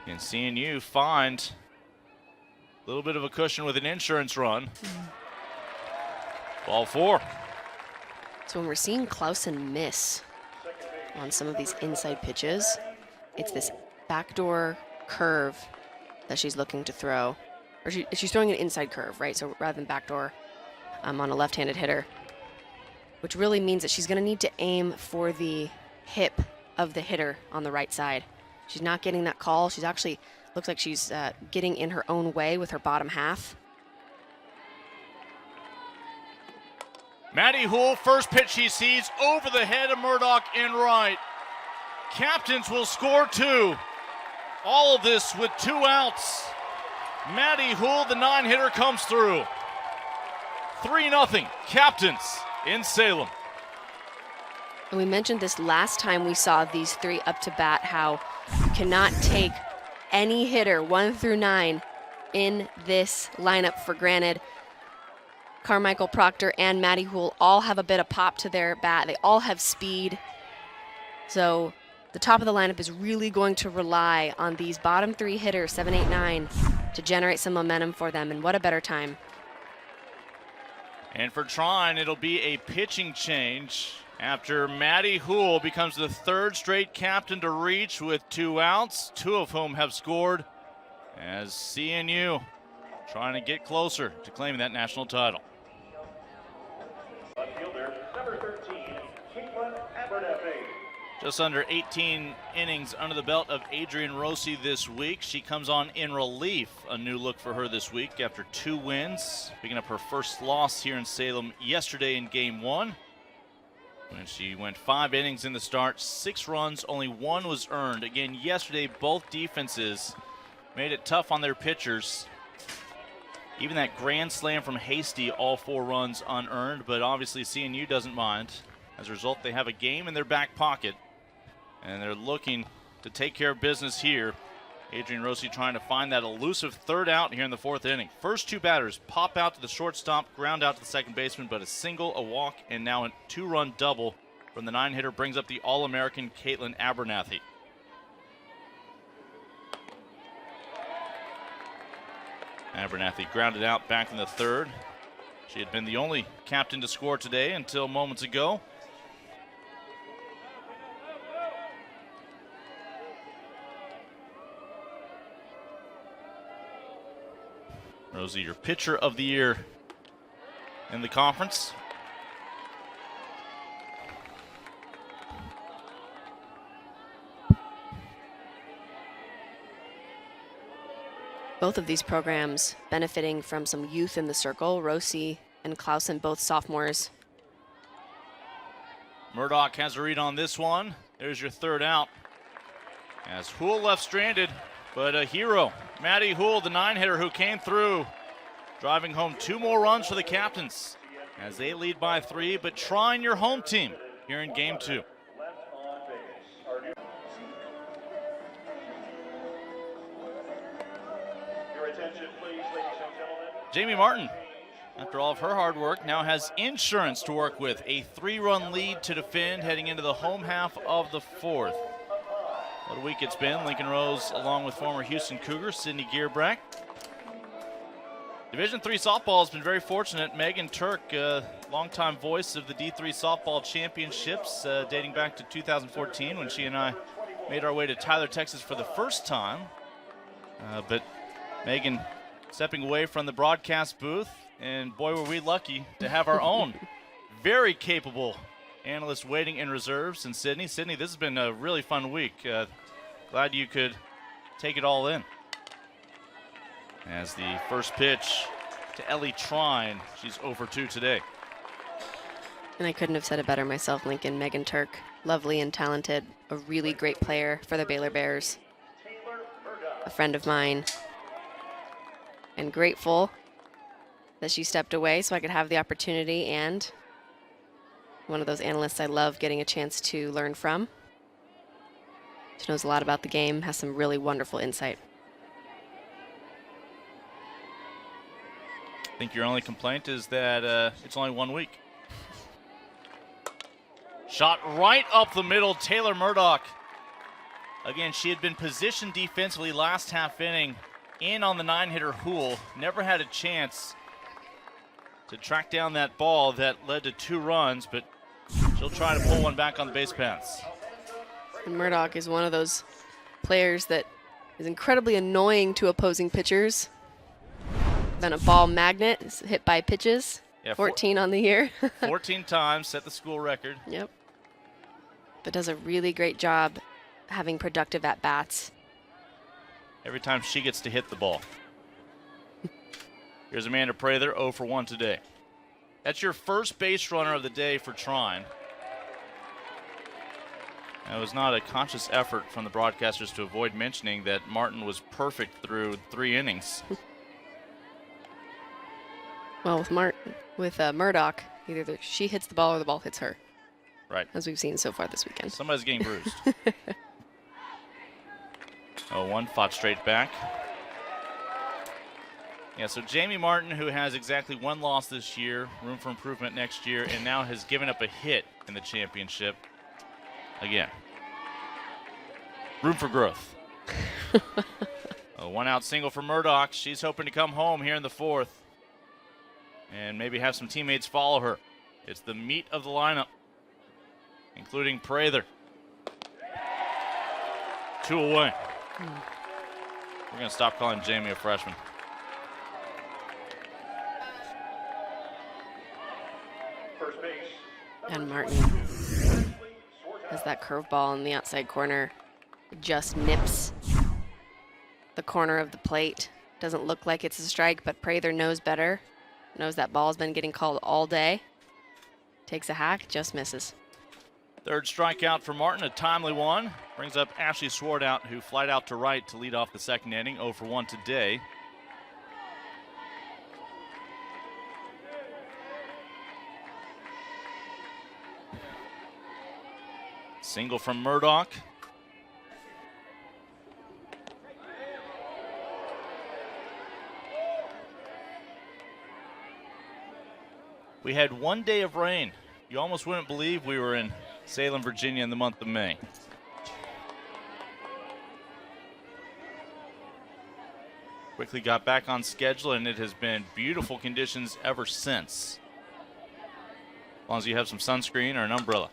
And CNU find a little bit of a cushion with an insurance run. Ball 4. So when we're seeing Clausen miss on some of these inside pitches, it's this backdoor curve that she's looking to throw. Or she's throwing an inside curve, right? So rather than backdoor on a left-handed hitter, which really means that she's going to need to aim for the hip of the hitter on the right side. She's not getting that call. She's actually, looks like she's getting in her own way with her bottom half. Maddie Houle, first pitch he sees over the head of Murdoch in right. Captains will score 2. All of this with 2 outs. Maddie Houle, the 9-hitter, comes through. 3-0, Captains in Salem. And we mentioned this last time we saw these 3 up to bat, how you cannot take any hitter 1 through 9 in this lineup for granted. Carmichael Proctor and Maddie Houle all have a bit of pop to their bat. They all have speed. So the top of the lineup is really going to rely on these bottom 3 hitters, 7, 8, 9, to generate some momentum for them. And what a better time. And for Trine, it'll be a pitching change after Maddie Houle becomes the 3rd straight captain to reach with 2 outs, 2 of whom have scored, as CNU trying to get closer to claiming that national title. Fielder, number 13, Caitlin Abernathy. Just under 18 innings under the belt of Adrienne Rossi this week. She comes on in relief. A new look for her this week after 2 wins, picking up her first loss here in Salem yesterday in Game 1. When she went 5 innings in the start, 6 runs, only 1 was earned. Again, yesterday, both defenses made it tough on their pitchers. Even that grand slam from Hasty, all 4 runs unearned, but obviously CNU doesn't mind. As a result, they have a game in their back pocket, and they're looking to take care of business here. Adrienne Rossi trying to find that elusive 3rd out here in the 4th inning. First 2 batters pop out to the shortstop, ground out to the second baseman, but a single, a walk, and now a 2-run double from the 9-hitter brings up the All-American Caitlin Abernathy. Abernathy grounded out back in the 3rd. She had been the only captain to score today until moments ago. Rosie, your pitcher of the year in the conference. Both of these programs benefiting from some youth in the circle. Rossi and Clausen, both sophomores. Murdoch has a read on this one. There's your 3rd out. As Houle left stranded, but a hero, Maddie Houle, the 9-hitter who came through, driving home 2 more runs for the captains as they lead by 3, but Trine, your home team, here in Game 2. Your attention, please, ladies and gentlemen. Jamie Martin, after all of her hard work, now has insurance to work with. A 3-run lead to defend heading into the home half of the 4th. What a week it's been. Lincoln Rose, along with former Houston Cougar Sydney Gearbrack. Division III softball has been very fortunate. Megan Turk, longtime voice of the D3 softball championships, dating back to 2014 when she and I made our way to Tyler, Texas for the first time. But Megan stepping away from the broadcast booth, and boy, were we lucky to have our own very capable analyst waiting in reserves in Sydney. Sydney, this has been a really fun week. Glad you could take it all in. As the first pitch to Ellie Trine, she's 0 for 2 today. And I couldn't have said it better myself, Lincoln. Megan Turk, lovely and talented, a really great player for the Baylor Bears. A friend of mine. And grateful that she stepped away so I could have the opportunity, and one of those analysts I love getting a chance to learn from. She knows a lot about the game, has some really wonderful insight. I think your only complaint is that it's only 1 week. Shot right up the middle, Taylor Murdoch. Again, she had been positioned defensively last half inning, in on the 9-hitter Houle. Never had a chance to track down that ball that led to 2 runs, but she'll try to pull one back on the base paths. And Murdoch is one of those players that is incredibly annoying to opposing pitchers. Been a ball magnet, is hit by pitches. Yeah, 14 on the year. 14 times, set the school record. Yep. But does a really great job having productive at-bats. Every time she gets to hit the ball. Here's Amanda Prather, 0 for 1 today. That's your first base runner of the day for Trine. It was not a conscious effort from the broadcasters to avoid mentioning that Martin was perfect through 3 innings. Well, with Murdoch, either she hits the ball or the ball hits her. Right. As we've seen so far this weekend. Somebody's getting bruised. 0-1, fought straight back. Yeah, so Jamie Martin, who has exactly 1 loss this year, room for improvement next year, and now has given up a hit in the championship. Again, room for growth. A 1-out single for Murdoch. She's hoping to come home here in the 4th and maybe have some teammates follow her. It's the meat of the lineup, including Prather. 2 away. We're going to stop calling Jamie a freshman. First base. And Martin. as that curveball in the outside corner just nips the corner of the plate. Doesn't look like it's a strike, but Prather knows better. Knows that ball's been getting called all day. Takes a hack, just misses. Third strikeout for Martin, a timely one. Brings up Ashley Swartout, who flied out to right to lead off the second inning, 0 for 1 today. Single from Murdoch. We had 1 day of rain. You almost wouldn't believe we were in Salem, Virginia in the month of May. Quickly got back on schedule, and it has been beautiful conditions ever since. As long as you have some sunscreen or an umbrella.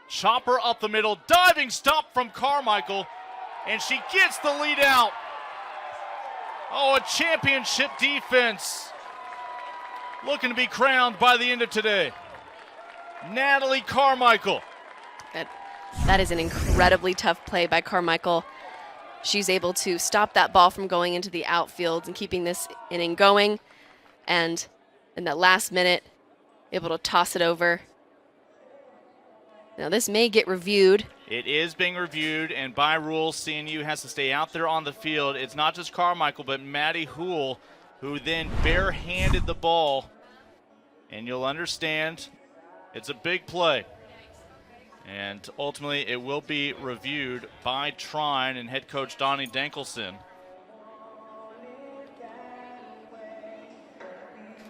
Chopper up the middle, diving stop from Carmichael, and she gets the lead out. Oh, a championship defense. Looking to be crowned by the end of today. Natalie Carmichael. That is an incredibly tough play by Carmichael. She's able to stop that ball from going into the outfield and keeping this inning going. And in that last minute, able to toss it over. Now this may get reviewed. It is being reviewed, and by rules, CNU has to stay out there on the field. It's not just Carmichael, but Maddie Houle, who then barehanded the ball. And you'll understand it's a big play. And ultimately, it will be reviewed by Trine and head coach Donnie Dankelson.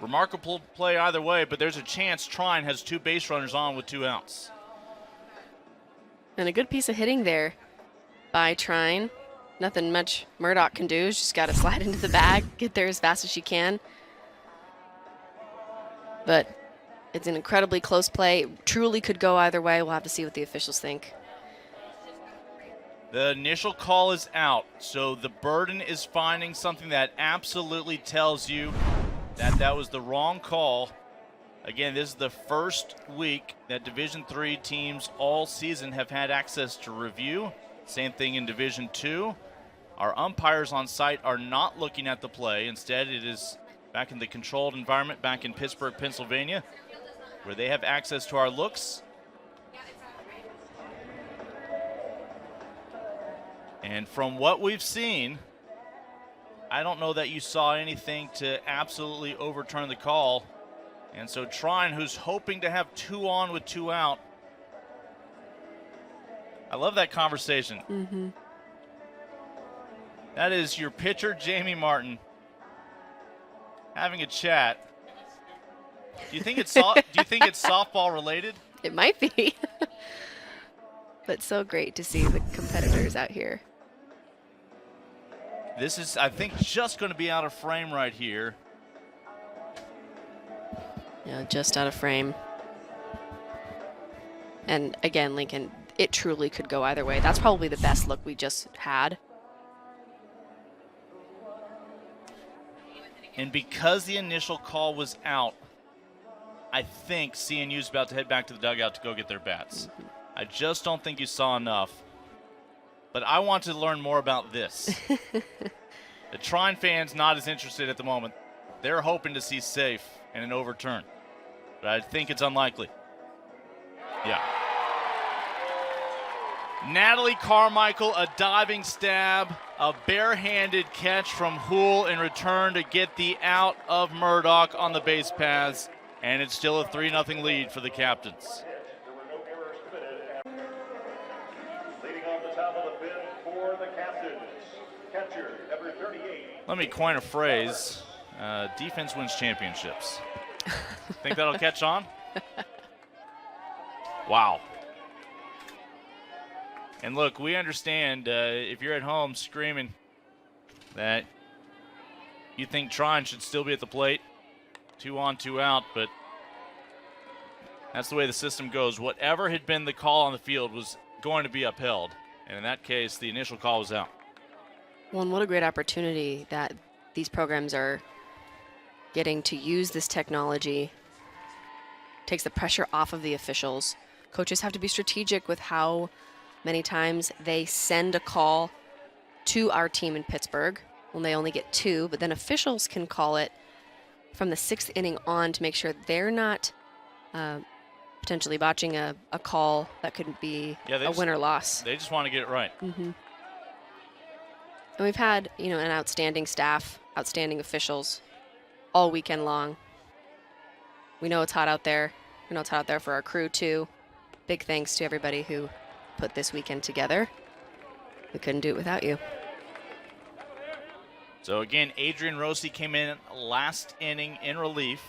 Remarkable play either way, but there's a chance Trine has 2 base runners on with 2 outs. And a good piece of hitting there by Trine. Nothing much Murdoch can do. She's got to slide into the bag, get there as fast as she can. But it's an incredibly close play. It truly could go either way. We'll have to see what the officials think. The initial call is out, so the burden is finding something that absolutely tells you that that was the wrong call. Again, this is the first week that Division III teams all season have had access to review. Same thing in Division II. Our umpires on site are not looking at the play. Instead, it is back in the controlled environment back in Pittsburgh, Pennsylvania, where they have access to our looks. And from what we've seen, I don't know that you saw anything to absolutely overturn the call. And so Trine, who's hoping to have 2 on with 2 out. I love that conversation. Mm-hmm. That is your pitcher, Jamie Martin, having a chat. Do you think it's softball related? It might be. But so great to see the competitors out here. This is, I think, just going to be out of frame right here. Yeah, just out of frame. And again, Lincoln, it truly could go either way. That's probably the best look we just had. And because the initial call was out, I think CNU's about to head back to the dugout to go get their bats. Mm-hmm. I just don't think you saw enough. But I want to learn more about this. The Trine fans not as interested at the moment. They're hoping to see safe and an overturn. But I think it's unlikely. Yeah. Natalie Carmichael, a diving stab, a barehanded catch from Houle in return to get the out of Murdoch on the base paths. And it's still a 3-0 lead for the Captains. There were no errors committed. Leading off the top of the fifth for the Captains, catcher number 38. Let me coin a phrase. Defense wins championships. Think that'll catch on? Wow. And look, we understand if you're at home screaming that you think Trine should still be at the plate, 2 on, 2 out, but that's the way the system goes. Whatever had been the call on the field was going to be upheld. And in that case, the initial call was out. Well, and what a great opportunity that these programs are getting to use this technology. Takes the pressure off of the officials coaches have to be strategic with how many times they send a call to our team in Pittsburgh when they only get 2, but then officials can call it from the 6th inning on to make sure they're not potentially botching a call that could be a win or loss. They just want to get it right. And we've had, an outstanding staff, outstanding officials all weekend long. We know it's hot out there. We know it's hot out there for our crew too. Big thanks to everybody who put this weekend together. We couldn't do it without you. So again, Adrian Rossi came in last inning in relief.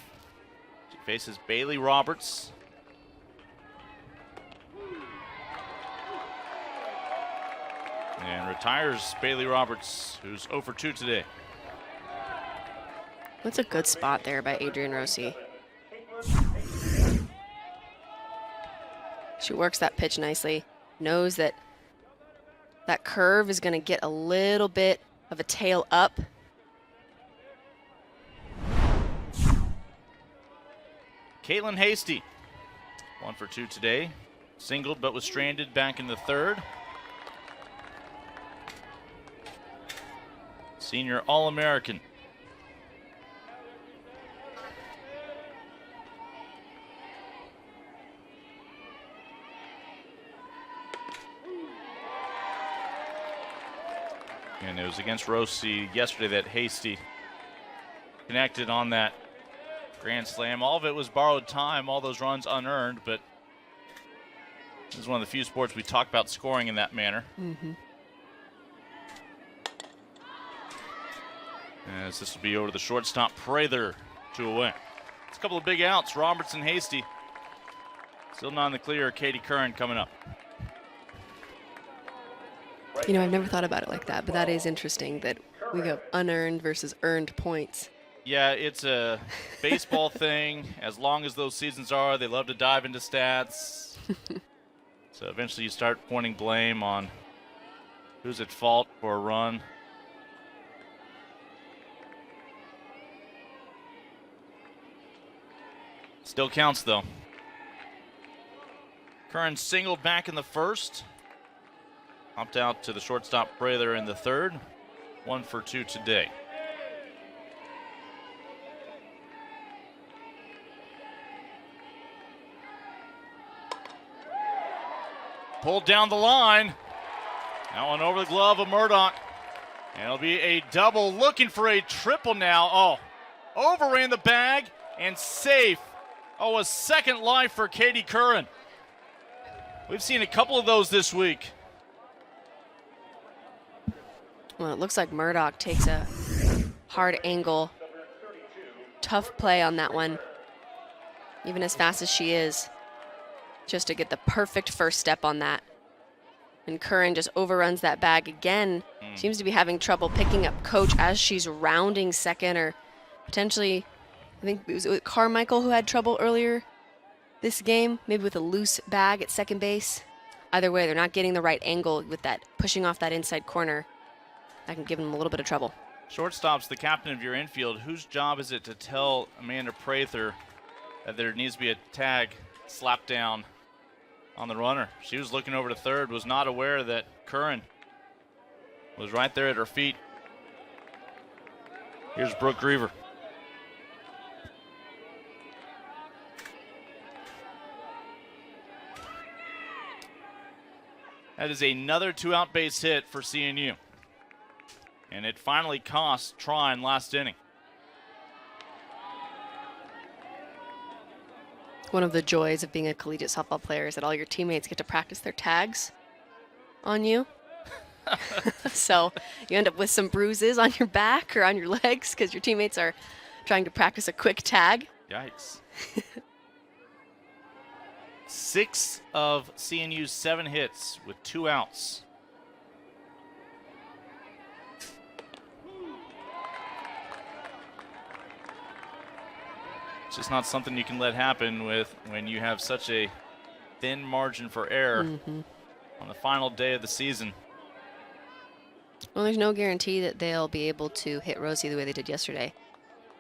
She faces Bailey Roberts. And retires Bailey Roberts, who's 0 for 2 today. That's a good spot there by Adrian Rossi. She works that pitch nicely. Knows that that curve is going to get a little bit of a tail up. Caitlin Hasty, 1 for 2 today. Singled but was stranded back in the 3rd. Senior All-American. And it was against Rossi yesterday that Hasty connected on that grand slam. All of it was borrowed time, all those runs unearned, but this is one of the few sports we talk about scoring in that manner. As this will be over to the shortstop, Prather, 2 away. It's a couple of big outs, Roberts and Hasty. Still not in the clear, Katie Curran coming up. I've never thought about it like that, but that is interesting that we go unearned versus earned points. Yeah, it's a baseball thing. As long as those seasons are, they love to dive into stats. So eventually you start pointing blame on who's at fault for a run. Still counts, though. Curran singled back in the 1st. Hopped out to the shortstop Prather in the 3rd. 1 for 2 today. Pulled down the line. That one over the glove of Murdoch. And it'll be a double, looking for a triple now. Oh, overran the bag and safe. Oh, a second life for Katie Curran. We've seen a couple of those this week. Well, it looks like Murdoch takes a hard angle. Tough play on that one. Even as fast as she is, just to get the perfect first step on that. And Curran just overruns that bag again. Seems to be having trouble picking up coach as she's rounding second, or potentially, I think it was Carmichael who had trouble earlier this game, maybe with a loose bag at second base. Either way, they're not getting the right angle with that, pushing off that inside corner. That can give them a little bit of trouble. Shortstop's the captain of your infield. Whose job is it to tell Amanda Prather that there needs to be a tag slapped down on the runner? She was looking over to 3rd, was not aware that Curran was right there at her feet. Here's Brooke Griever. That is another 2-out base hit for CNU. And it finally cost Trine last inning. One of the joys of being a collegiate softball player is that all your teammates get to practice their tags on you. So you end up with some bruises on your back or on your legs because your teammates are trying to practice a quick tag. Yikes. 6 of CNU's 7 hits with 2 outs. It's just not something you can let happen when you have such a thin margin for error on the final day of the season. Well, there's no guarantee that they'll be able to hit Rosie the way they did yesterday.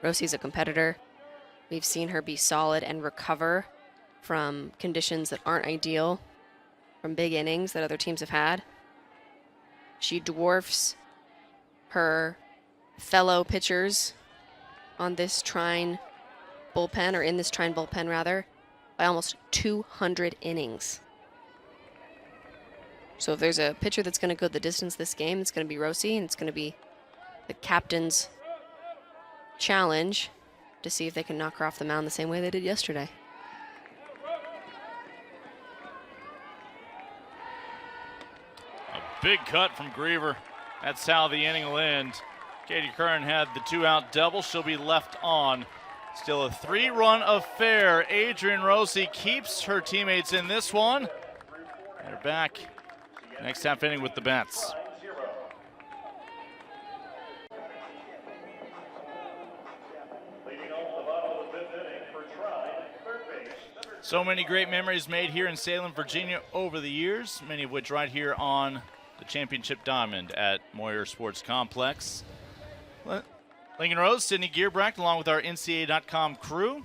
Rosie's a competitor. We've seen her be solid and recover from conditions that aren't ideal, from big innings that other teams have had. She dwarfs her fellow pitchers on this Trine bullpen, or in this Trine bullpen rather, by almost 200 innings. So if there's a pitcher that's going to go the distance this game, it's going to be Rosie, and it's going to be the captain's challenge to see if they can knock her off the mound the same way they did yesterday. A big cut from Griever. That's how the inning will end. Katie Curran had the 2-out double. She'll be left on. Still a 3-run affair. Adrian Rosie keeps her teammates in this one. They're back next half inning with the bats. So many great memories made here in Salem, Virginia over the years, many of which right here on the championship diamond at Moyer Sports Complex. Lincoln Rose, Sydney Gearbracht, along with our NCAA.com crew.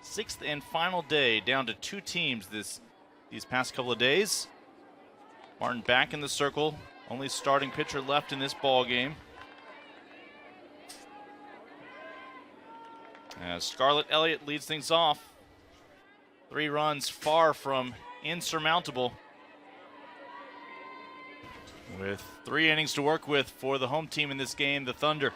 6th and final day, down to 2 teams these past couple of days. Martin back in the circle, only starting pitcher left in this ball game. As Scarlett Elliott leads things off. 3 runs far from insurmountable, with 3 innings to work with for the home team in this game, the Thunder.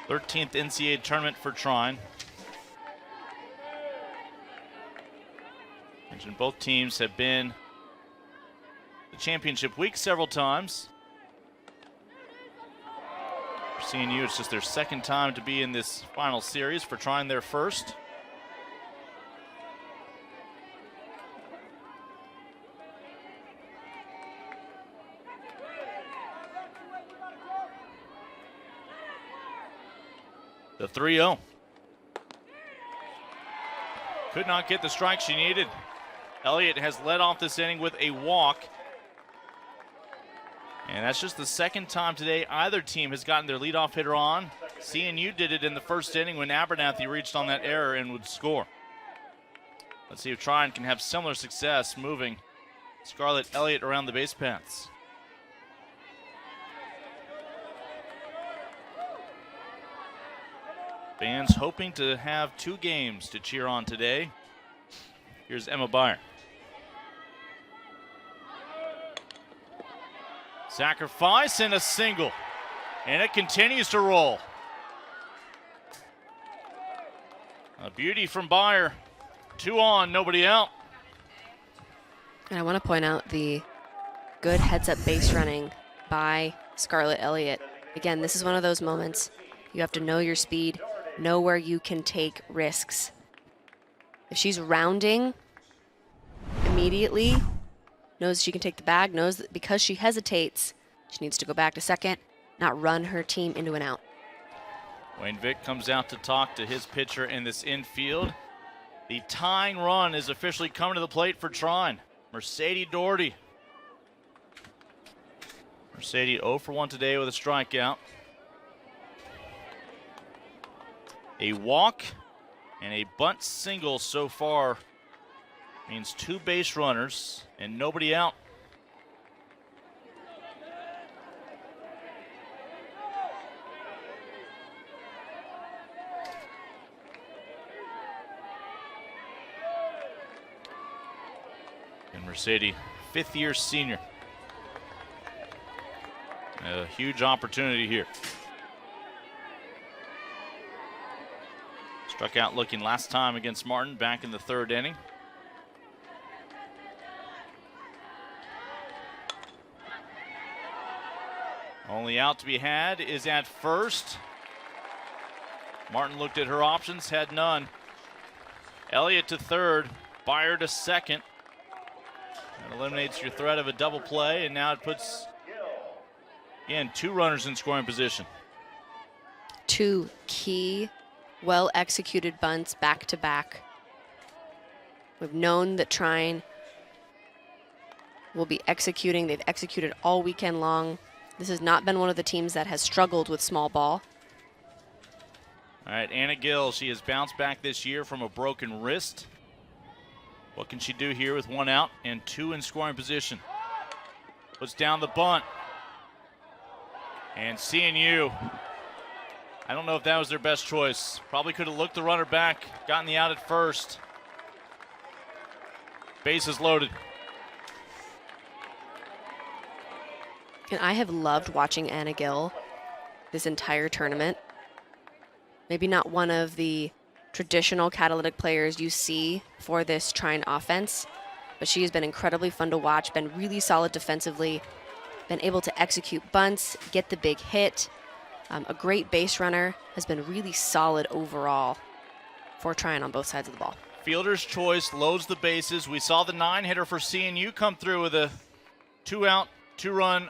th NCAA tournament for Trine. Mentioned both teams have been the championship week several times. For CNU, it's just their 2nd time to be in this final series. For Trine, their 1st. The 3-0. Could not get the strike she needed. Elliott has led off this inning with a walk. And that's just the 2nd time today either team has gotten their leadoff hitter on. CNU did it in the 1st inning when Abernathy reached on that error and would score. Let's see if Trine can have similar success moving Scarlett Elliott around the base paths. Fans hoping to have 2 games to cheer on today. Here's Emma Byer. Sacrifice and a single. And it continues to roll. A beauty from Byer. 2 on, nobody out. And I want to point out the good heads-up base running by Scarlett Elliott. Again, this is one of those moments you have to know your speed, know where you can take risks. If she's rounding immediately, knows she can take the bag, knows that because she hesitates, she needs to go back to second, not run her team into an out. Wayne Vick comes out to talk to his pitcher in this infield. The tying run is officially coming to the plate for Trine. Mercedes Doherty. Mercedes 0 for 1 today with a strikeout. A walk and a bunt single so far means 2 base runners and nobody out. And Mercedes, 5th-year senior. A huge opportunity here. Struck out looking last time against Martin back in the 3rd inning. Only out to be had is at first. Martin looked at her options, had none. Elliott to 3rd, Byer to 2nd. That eliminates your threat of a double play, and now it puts, again, 2 runners in scoring position. 2 key, well-executed bunts back-to-back. We've known that Trine will be executing. They've executed all weekend long. This has not been one of the teams that has struggled with small ball. All right, Anna Gill, she has bounced back this year from a broken wrist. What can she do here with 1 out and 2 in scoring position? Puts down the bunt. And CNU, I don't know if that was their best choice. Probably could have looked the runner back, gotten the out at first. Bases loaded. And I have loved watching Anna Gill this entire tournament. Maybe not one of the traditional catalytic players you see for this Trine offense, but she has been incredibly fun to watch, been really solid defensively, been able to execute bunts, get the big hit. A great base runner, has been really solid overall for Trine on both sides of the ball. Fielder's choice loads the bases. We saw the 9-hitter for CNU come through with a 2-out, 2-run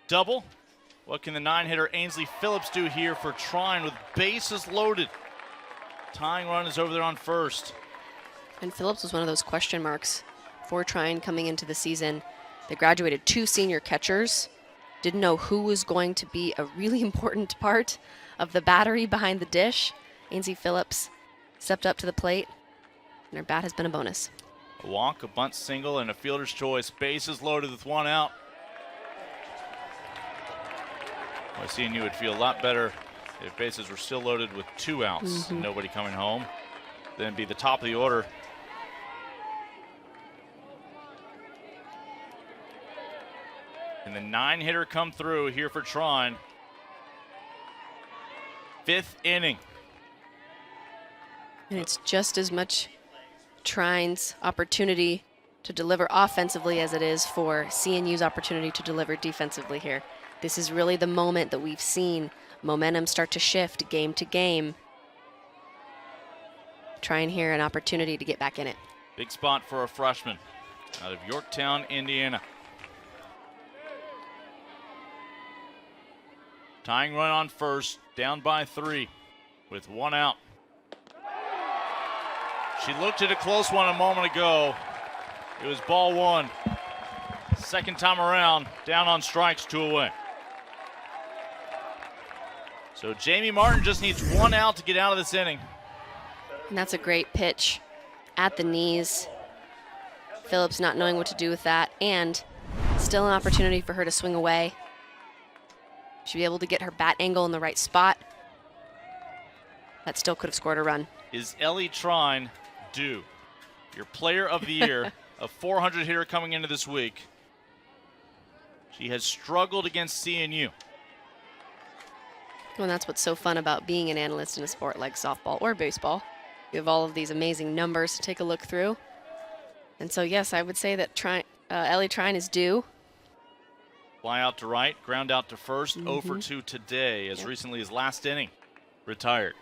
double. What can the 9-hitter Ainsley Phillips do here for Trine with bases loaded? Tying run is over there on first. And Phillips was one of those question marks for Trine coming into the season. They graduated 2 senior catchers. Didn't know who was going to be a really important part of the battery behind the dish. Ainsley Phillips stepped up to the plate, and her bat has been a bonus. A walk, a bunt single, and a fielder's choice. Bases loaded with 1 out. Well, CNU would feel a lot better if bases were still loaded with 2 outs and nobody coming home. Then be the top of the order. And the 9-hitter come through here for Trine. 5th inning. And it's just as much Trine's opportunity to deliver offensively as it is for CNU's opportunity to deliver defensively here. This is really the moment that we've seen momentum start to shift game to game. Trine here an opportunity to get back in it. Big spot for a freshman out of Yorktown, Indiana. Tying run on first, down by 3 with 1 out. She looked at a close one a moment ago. It was ball 1. Second time around, down on strikes, 2 away. So Jamie Martin just needs 1 out to get out of this inning. And that's a great pitch at the knees. Phillips not knowing what to do with that, and still an opportunity for her to swing away. She'll be able to get her bat angle in the right spot. That still could have scored a run. Is Ellie Trine due? Your player of the year, a 400 hitter coming into this week. She has struggled against CNU. Well, and that's what's so fun about being an analyst in a sport like softball or baseball. You have all of these amazing numbers to take a look through. And so, yes, I would say that Ellie Trine is due. Fly out to right, ground out to first, 0 for 2 today, as recently as last inning. Retired.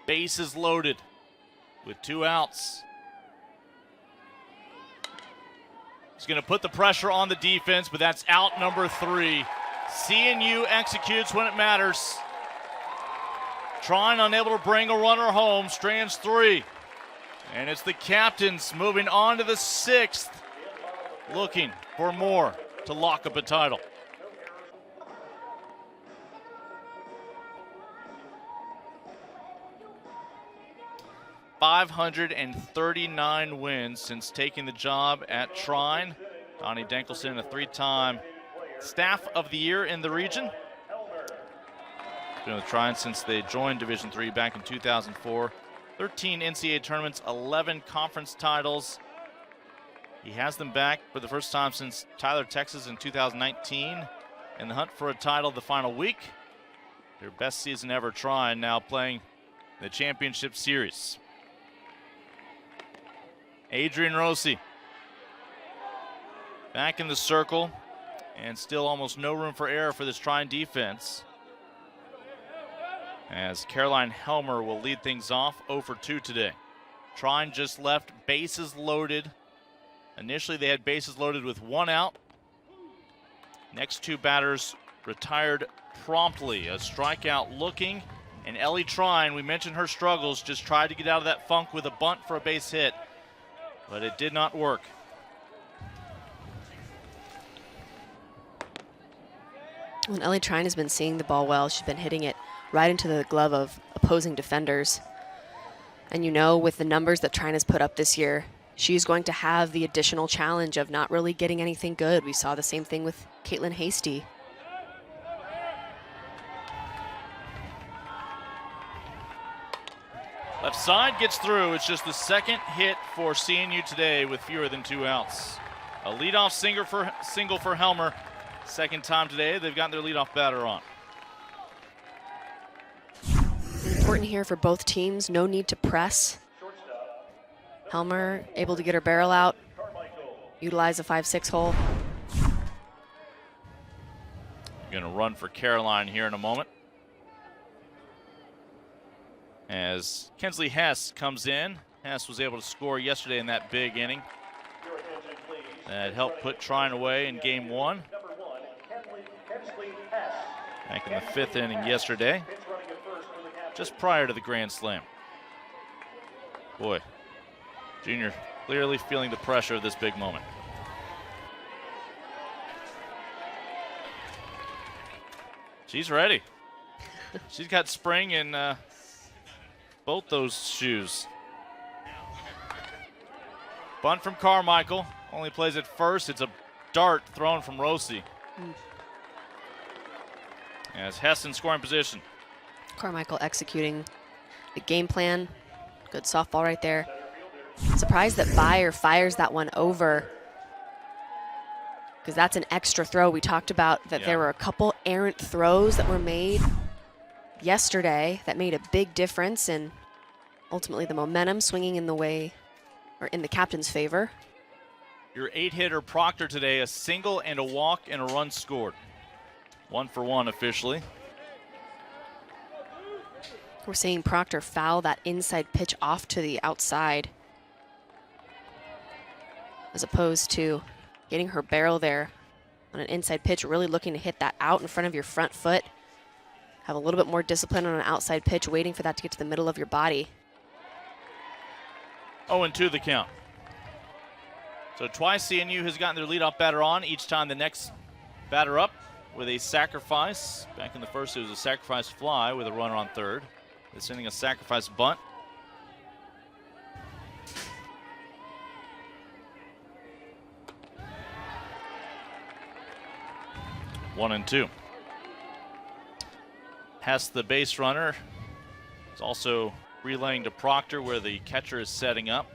Bases loaded with 2 outs. He's going to put the pressure on the defense, but that's out number 3. CNU executes when it matters. Trine unable to bring a runner home, strands 3. And it's the captains moving on to the 6th, looking for more to lock up a title. .539 wins since taking the job at Trine. Donnie Denkelson, a 3-time Staff of the Year in the region. Been with Trine since they joined Division III back in 2004. 13 NCAA tournaments, 11 conference titles. He has them back for the first time since Tyler, Texas in 2019. In the hunt for a title the final week. Their best season ever, Trine, now playing the championship series. Adrian Rossi back in the circle, and still almost no room for error for this Trine defense, as Caroline Helmer will lead things off 0 for 2 today. Trine just left bases loaded. Initially they had bases loaded with 1 out. Next 2 batters retired promptly. A strikeout looking, and Ellie Trine, we mentioned her struggles, just tried to get out of that funk with a bunt for a base hit, but it did not work. Well, Ellie Trine has been seeing the ball well. She's been hitting it right into the glove of opposing defenders. And you know, with the numbers that Trine has put up this year, she's going to have the additional challenge of not really getting anything good. We saw the same thing with Caitlin Hasty. Left side gets through. It's just the second hit for CNU today with fewer than 2 outs. A leadoff single for Helmer. Second time today they've gotten their leadoff batter on. Important here for both teams. No need to press. Helmer able to get her barrel out, utilize a 5-6 hole. Going to run for Caroline here in a moment. As Kensley Hess comes in. Hess was able to score yesterday in that big inning. That helped put Trine away in game 1. Back in the 5th inning yesterday, just prior to the Grand Slam. Boy, Junior clearly feeling the pressure of this big moment. She's ready. She's got spring in both those shoes. Bunt from Carmichael. Only plays at first. It's a dart thrown from Rossi. As Hess in scoring position. Carmichael executing the game plan. Good softball right there. Surprised that Beyer fires that one over, because that's an extra throw. We talked about that there were a couple errant throws that were made yesterday that made a big difference, and ultimately the momentum swinging in the way, or in the captain's favor. Your 8-hitter Proctor today, a single and a walk and a run scored. 1 for 1 officially. We're seeing Proctor foul that inside pitch off to the outside, as opposed to getting her barrel there on an inside pitch, really looking to hit that out in front of your front foot. Have a little bit more discipline on an outside pitch, waiting for that to get to the middle of your body. 0-2 the count. So twice CNU has gotten their leadoff batter on, each time the next batter up with a sacrifice. Back in the first, it was a sacrifice fly with a runner on third. This inning, a sacrifice bunt. One and two. Hess, the base runner, is also relaying to Proctor where the catcher is setting up.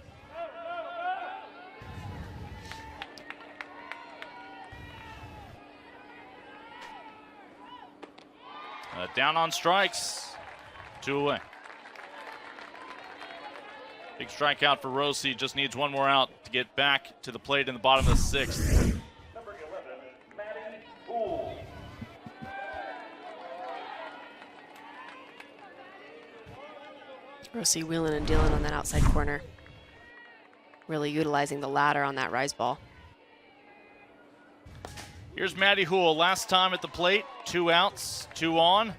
Down on strikes, 2 away. Big strikeout for Rossi, just needs one more out to get back to the plate in the bottom of the 6th. Number 11, Maddie Poole. Rossi wheeling and dealing on that outside corner. Really utilizing the ladder on that rise ball. Here's Maddie Houle, last time at the plate, 2 outs, 2 on.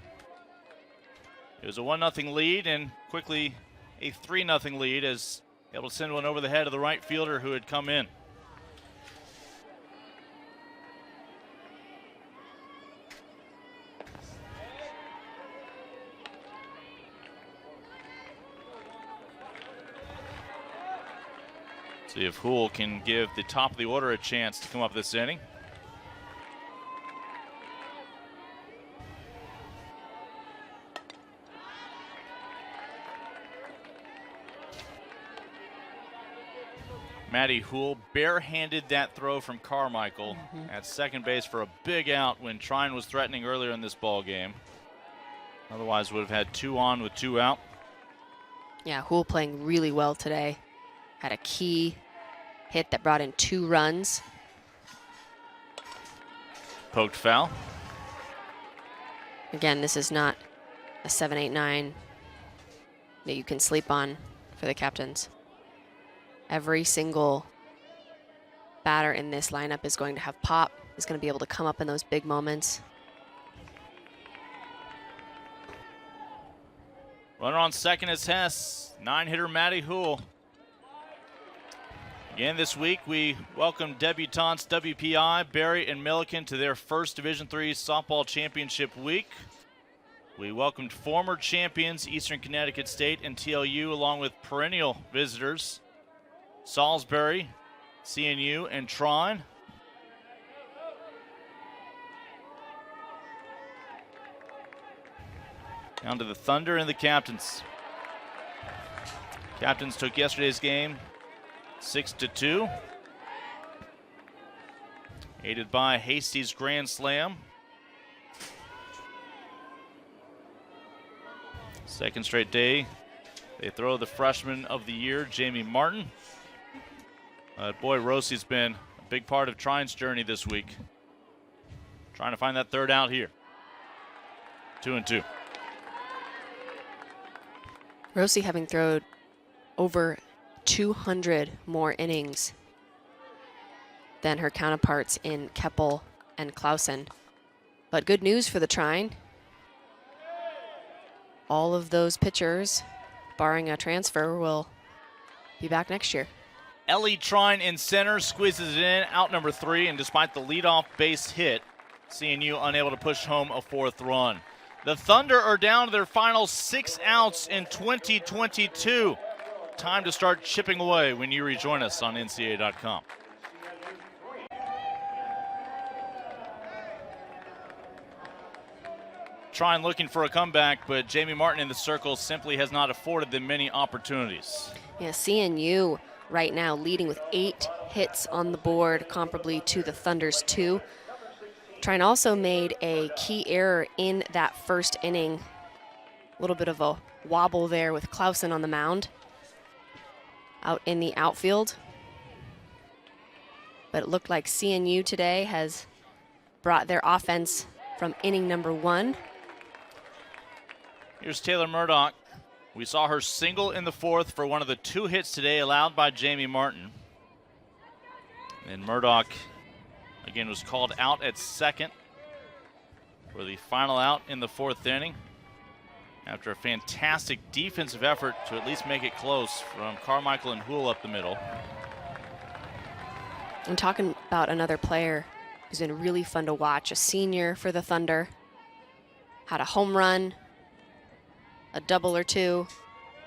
It was a 1-0 lead and quickly a 3-0 lead as able to send one over the head of the right fielder who had come in. See if Houle can give the top of the order a chance to come up this inning. Maddie Houle barehanded that throw from Carmichael at second base for a big out when Trine was threatening earlier in this ball game. Otherwise would have had 2 on with 2 out. Yeah, Houle playing really well today. Had a key hit that brought in 2 runs. Poked foul. Again, this is not a 7-8-9 that you can sleep on for the captains. Every single batter in this lineup is going to have pop, is going to be able to come up in those big moments. Runner on second is Hess. 9-hitter Maddie Houle. Again this week, we welcome debutantes WPI, Barry and Milliken to their first Division III softball championship week. We welcomed former champions Eastern Connecticut State and TLU, along with perennial visitors Salisbury, CNU, and Trine. Down to the Thunder and the captains. Captains took yesterday's game 6-2. Aided by Hasty's grand slam. Second straight day, they throw the freshman of the year, Jamie Martin. Boy, Rossi's been a big part of Trine's journey this week. Trying to find that third out here. 2-2. Rossi having thrown over 200 more innings than her counterparts in Keppel and Clausen. But good news for the Trine. All of those pitchers, barring a transfer, will be back next year. Ellie Trine in center, squeezes it in, out number 3, and despite the leadoff base hit, CNU unable to push home a 4th run. The Thunder are down to their final 6 outs in 2022. Time to start chipping away when you rejoin us on NCAA.com. Trine looking for a comeback, but Jamie Martin in the circle simply has not afforded them many opportunities. Yeah, CNU right now leading with 8 hits on the board, comparably to the Thunder's 2. Trine also made a key error in that first inning. A little bit of a wobble there with Clausen on the mound out in the outfield. But it looked like CNU today has brought their offense from inning number 1. Here's Taylor Murdoch. We saw her single in the 4th for one of the 2 hits today allowed by Jamie Martin. And Murdoch, again, was called out at second for the final out in the 4th inning after a fantastic defensive effort to at least make it close from Carmichael and Houle up the middle. I'm talking about another player who's been really fun to watch, a senior for the Thunder. Had a home run, a double or 2,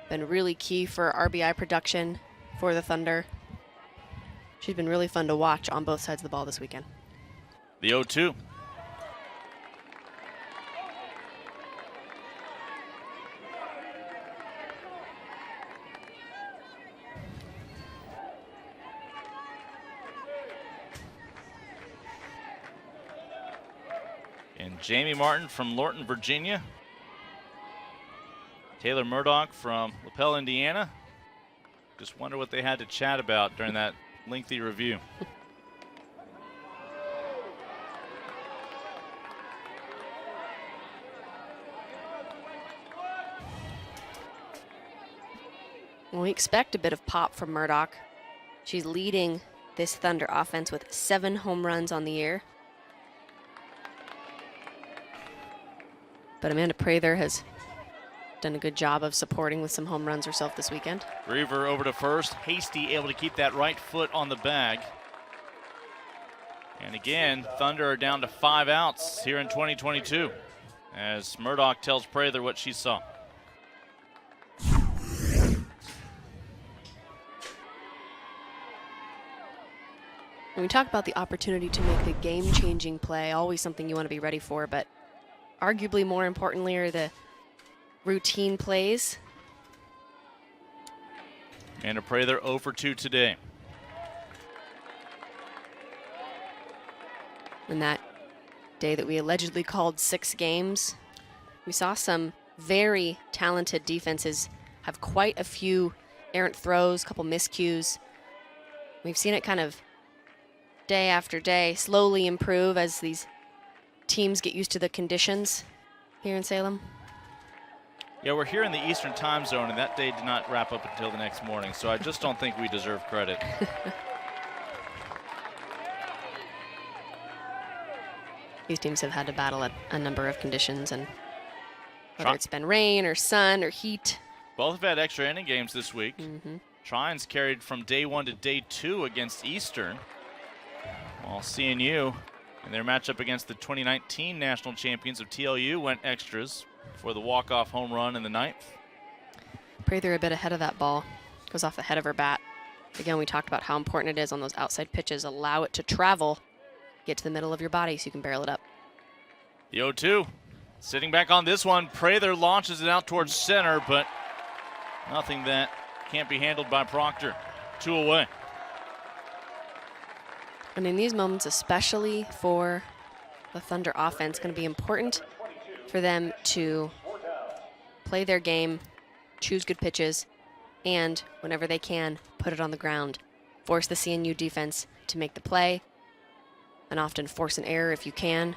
been really key for RBI production for the Thunder. She's been really fun to watch on both sides of the ball this weekend. The 0-2. And Jamie Martin from Lorton, Virginia. Taylor Murdoch from LaPel, Indiana. Just wonder what they had to chat about during that lengthy review. Well, we expect a bit of pop from Murdoch. She's leading this Thunder offense with 7 home runs on the year. But Amanda Prather has done a good job of supporting with some home runs herself this weekend. Reaver over to first. Hasty able to keep that right foot on the bag. And again, Thunder are down to 5 outs here in 2022 as Murdoch tells Prather what she saw. When we talk about the opportunity to make the game-changing play, always something you want to be ready for, but arguably more importantly are the routine plays. And a Prather 0 for 2 today. In that day that we allegedly called 6 games, we saw some very talented defenses have quite a few errant throws, a couple miscues. We've seen it kind of day after day slowly improve as these teams get used to the conditions here in Salem. Yeah, we're here in the Eastern time zone, and that day did not wrap up until the next morning, so I just don't think we deserve credit. These teams have had to battle a number of conditions, and whether it's been rain or sun or heat. Both have had extra inning games this week. Mm-hmm. Trine's carried from day 1 to day 2 against Eastern, while CNU in their matchup against the 2019 national champions of TLU went extras. for the walk-off home run in the 9th. Prather a bit ahead of that ball. Goes off the head of her bat. Again, we talked about how important it is on those outside pitches. Allow it to travel. Get to the middle of your body so you can barrel it up. The 0-2. Sitting back on this one, Prather launches it out towards center, but nothing that can't be handled by Proctor. 2 away. And in these moments, especially for the Thunder offense, going to be important for them to play their game, choose good pitches, and whenever they can, put it on the ground. Force the CNU defense to make the play, and often force an error if you can.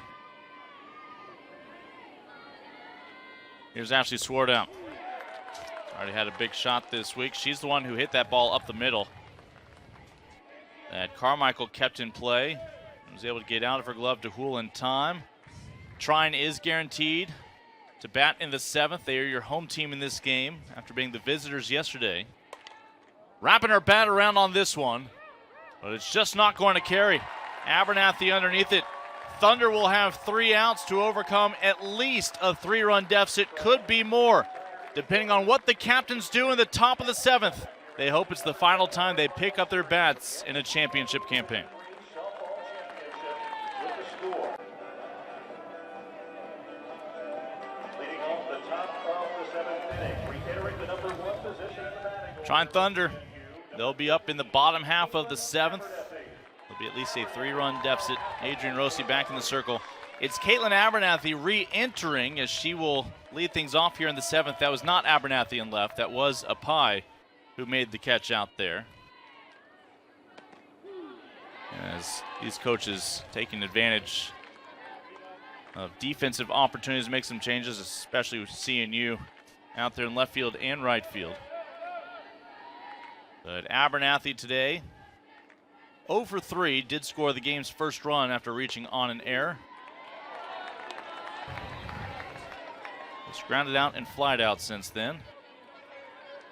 Here's Ashley Swartout. Already had a big shot this week. She's the one who hit that ball up the middle that Carmichael kept in play. Was able to get out of her glove to Hool in time. Trine is guaranteed to bat in the 7th. They are your home team in this game after being the visitors yesterday. Wrapping her bat around on this one, but it's just not going to carry. Abernathy underneath it. Thunder will have 3 outs to overcome at least a 3-run deficit, could be more, depending on what the captains do in the top of the 7th. They hope it's the final time they pick up their bats in a championship campaign. Trine Thunder, they'll be up in the bottom half of the 7th. There'll be at least a 3-run deficit. Adrian Rossi back in the circle. It's Caitlin Abernathy re-entering as she will lead things off here in the 7th. That was not Abernathy in left. That was Apai who made the catch out there. As these coaches taking advantage of defensive opportunities to make some changes, especially with CNU out there in left field and right field. But Abernathy today, 0 for 3, did score the game's first run after reaching on an error. It's grounded out and flied out since then.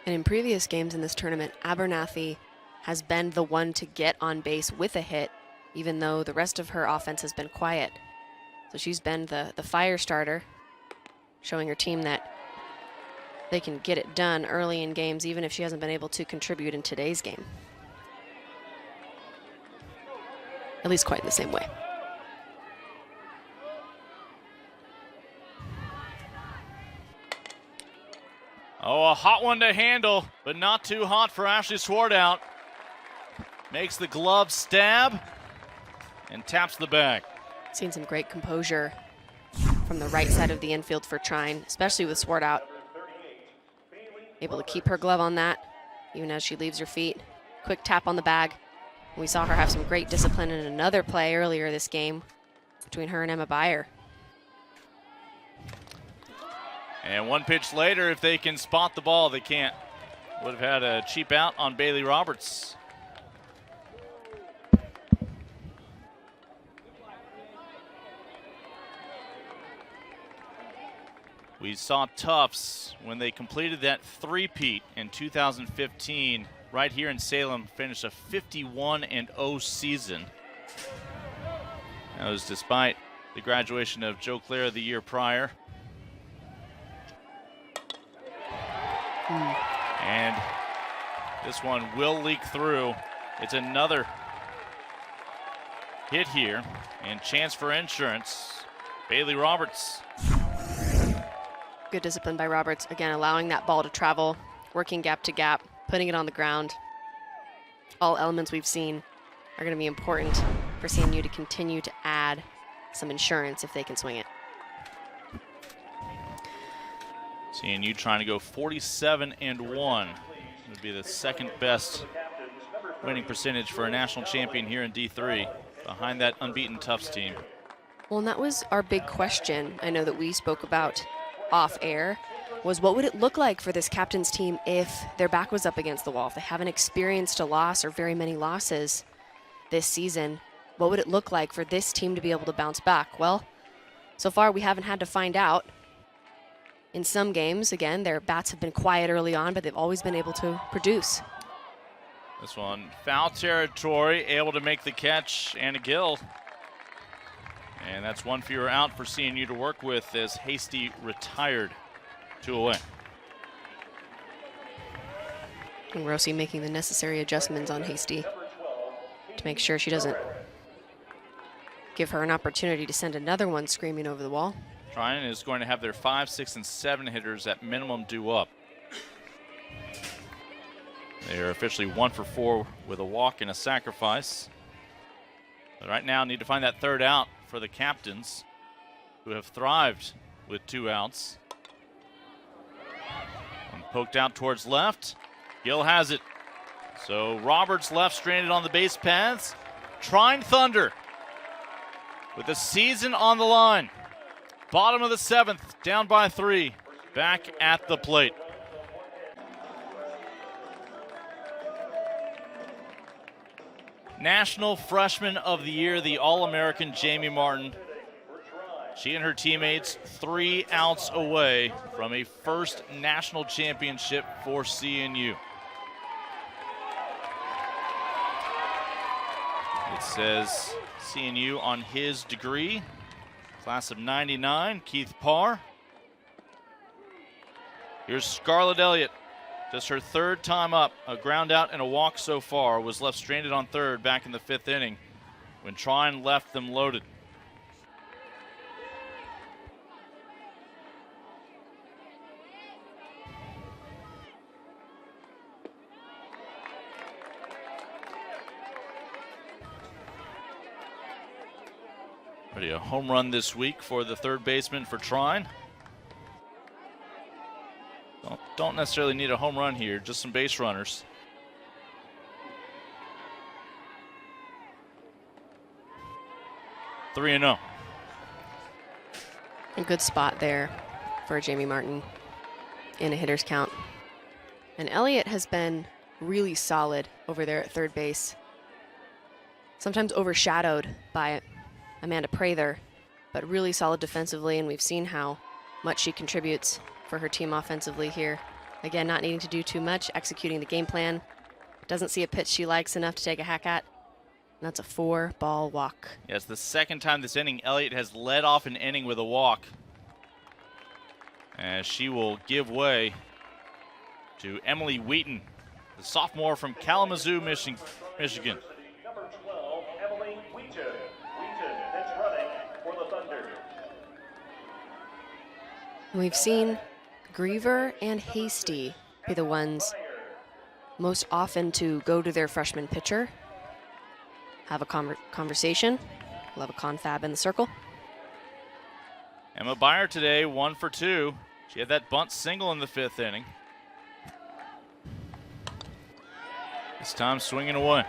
And in previous games in this tournament, Abernathy has been the one to get on base with a hit, even though the rest of her offense has been quiet. So she's been the fire starter, showing her team that they can get it done early in games, even if she hasn't been able to contribute in today's game. At least quite in the same way. Oh, a hot one to handle, but not too hot for Ashley Swartout. Makes the glove stab and taps the bag. Seen some great composure from the right side of the infield for Trine, especially with Swartout. Able to keep her glove on that, even as she leaves her feet. Quick tap on the bag. We saw her have some great discipline in another play earlier this game between her and Emma Beyer. And one pitch later, if they can spot the ball, they can't. Would have had a cheap out on Bailey Roberts. We saw Tufts when they completed that three-peat in 2015 right here in Salem, finish a 51-0 season. That was despite the graduation of Joe Clara the year prior. And this one will leak through. It's another hit here and chance for insurance. Bailey Roberts. Good discipline by Roberts. Again, allowing that ball to travel, working gap to gap, putting it on the ground. All elements we've seen are going to be important for CNU to continue to add some insurance if they can swing it. CNU trying to go 47-1. It would be the second best winning percentage for a national champion here in D3, behind that unbeaten Tufts team. Well, and that was our big question, I know that we spoke about off air, was what would it look like for this captain's team if their back was up against the wall, if they haven't experienced a loss or very many losses this season? What would it look like for this team to be able to bounce back? Well, so far we haven't had to find out. In some games, again, their bats have been quiet early on, but they've always been able to produce. This one, foul territory, able to make the catch, Anna Gill. And that's one fewer out for CNU to work with as Hasty retired. 2 away. And Rosie making the necessary adjustments on Hasty to make sure she doesn't give her an opportunity to send another one screaming over the wall. Trine is going to have their 5, 6, and 7 hitters at minimum due up. They are officially 1 for 4 with a walk and a sacrifice. But right now need to find that third out for the captains, who have thrived with 2 outs. And poked out towards left. Gill has it. So Roberts left stranded on the base paths. Trine Thunder with the season on the line. Bottom of the 7th, down by 3. Back at the plate. National Freshman of the Year, the All-American Jamie Martin. She and her teammates 3 outs away from a first national championship for CNU. It says CNU on his degree. Class of 99, Keith Parr. Here's Scarlett Elliott. Just her 3rd time up. A ground out and a walk so far. Was left stranded on 3rd back in the 5th inning when Trine left them loaded. Ready, a home run this week for the 3rd baseman for Trine. Don't necessarily need a home run here, just some base runners. – 3-0. A good spot there for Jamie Martin in a hitter's count. And Elliott has been really solid over there at 3rd base. Sometimes overshadowed by Amanda Prather, but really solid defensively, and we've seen how much she contributes for her team offensively here. Again, not needing to do too much, executing the game plan. Doesn't see a pitch she likes enough to take a hack at. And that's a 4-ball walk. Yeah, it's the 2nd time this inning Elliott has led off an inning with a walk. As she will give way to Emily Wheaton, the sophomore from Kalamazoo, Michigan. Number 12, Emily Wheaton. Wheaton hits running for the Thunder. And we've seen Griever and Hasty be the ones most often to go to their freshman pitcher, have a conversation. We'll have a confab in the circle. Emma Byer today, 1 for 2. She had that bunt single in the 5th inning. This time swinging away.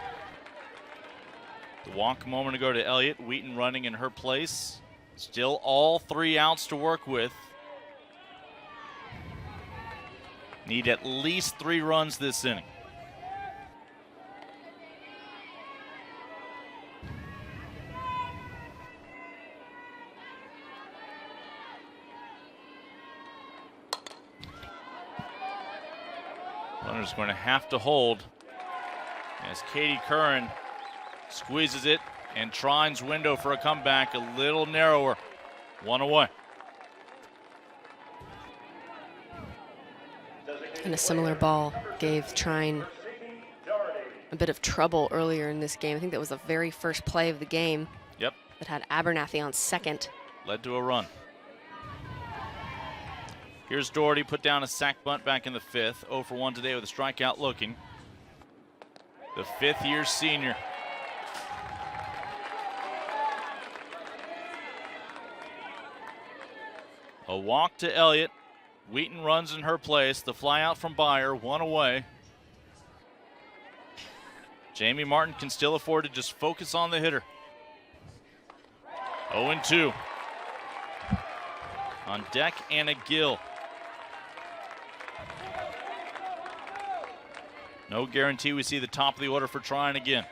The walk a moment ago to Elliott. Wheaton running in her place. Still all 3 outs to work with. Need at least 3 runs this inning. Runner's going to have to hold as Katie Curran squeezes it, and Trine's window for a comeback a little narrower. 1 away. And a similar ball gave Trine a bit of trouble earlier in this game. I think that was the very first play of the game. Yep. That had Abernathy on 2nd. Led to a run. Here's Doherty, put down a sac bunt back in the 5th. 0 for 1 today with a strikeout looking. The 5th-year senior. A walk to Elliott. Wheaton runs in her place. The fly out from Byer, 1 away. Jamie Martin can still afford to just focus on the hitter. 0-2. On deck, Anna Gill. No guarantee we see the top of the order for Trine again.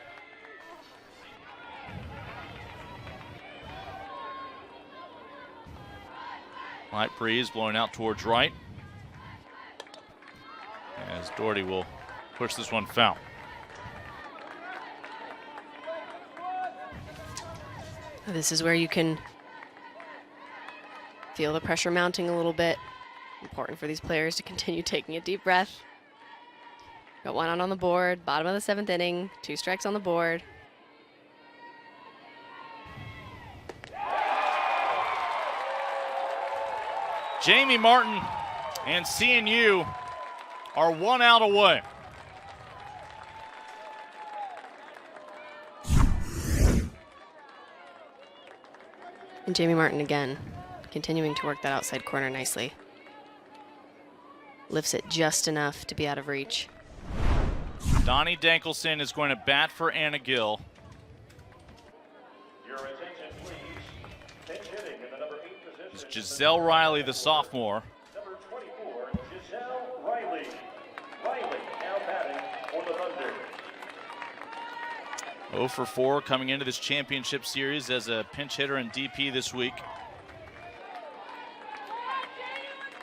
Light breeze blowing out towards right. As Doherty will push this one foul. This is where you can Feel the pressure mounting a little bit. Important for these players to continue taking a deep breath. Got one out on the board, bottom of the 7th inning, 2 strikes on the board. Jamie Martin and CNU are 1 out away. And Jamie Martin again, continuing to work that outside corner nicely. Lifts it just enough to be out of reach. Donnie Dankelson is going to bat for Anna Gill. Your attention, please. Pinch hitting in the number 8 position. It's Giselle Riley, the sophomore. Number 24, Giselle Riley. Riley now batting for the Thunder. 0 for 4 coming into this championship series as a pinch hitter and DP this week.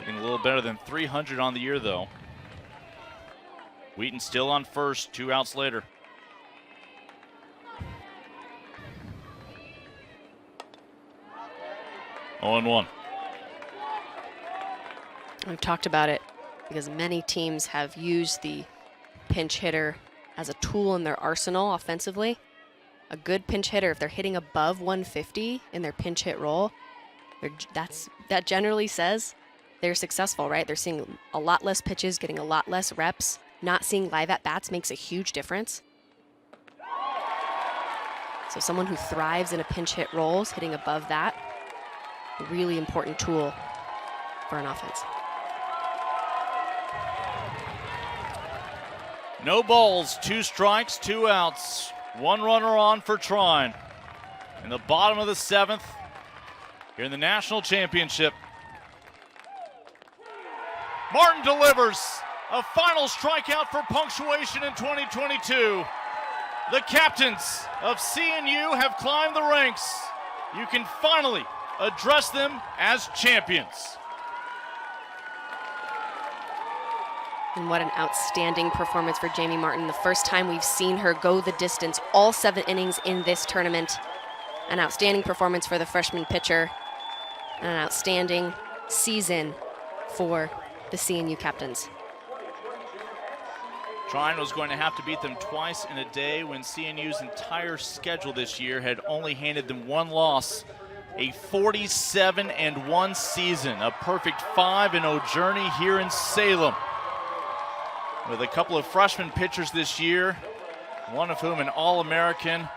Hitting a little better than 300 on the year, though. Wheaton still on first, 2 outs later. Oh, and 1. We've talked about it because many teams have used the pinch hitter as a tool in their arsenal offensively. A good pinch hitter, if they're hitting above 150 in their pinch hit role, that generally says they're successful, right? They're seeing a lot less pitches, getting a lot less reps. Not seeing live at-bats makes a huge difference. So someone who thrives in a pinch hit roles, hitting above that, a really important tool for an offense. No balls, 2 strikes, 2 outs. 1 runner on for Trine. In the bottom of the 7th, here in the national championship. Martin delivers a final strikeout for punctuation in 2022. The captains of CNU have climbed the ranks. You can finally address them as champions. And what an outstanding performance for Jamie Martin. The first time we've seen her go the distance, all 7 innings in this tournament. An outstanding performance for the freshman pitcher. And an outstanding season for the CNU captains. Trine was going to have to beat them twice in a day when CNU's entire schedule this year had only handed them 1 loss. A 47-1 season, a perfect 5-0 journey here in Salem. With a couple of freshman pitchers this year, one of whom an All-American.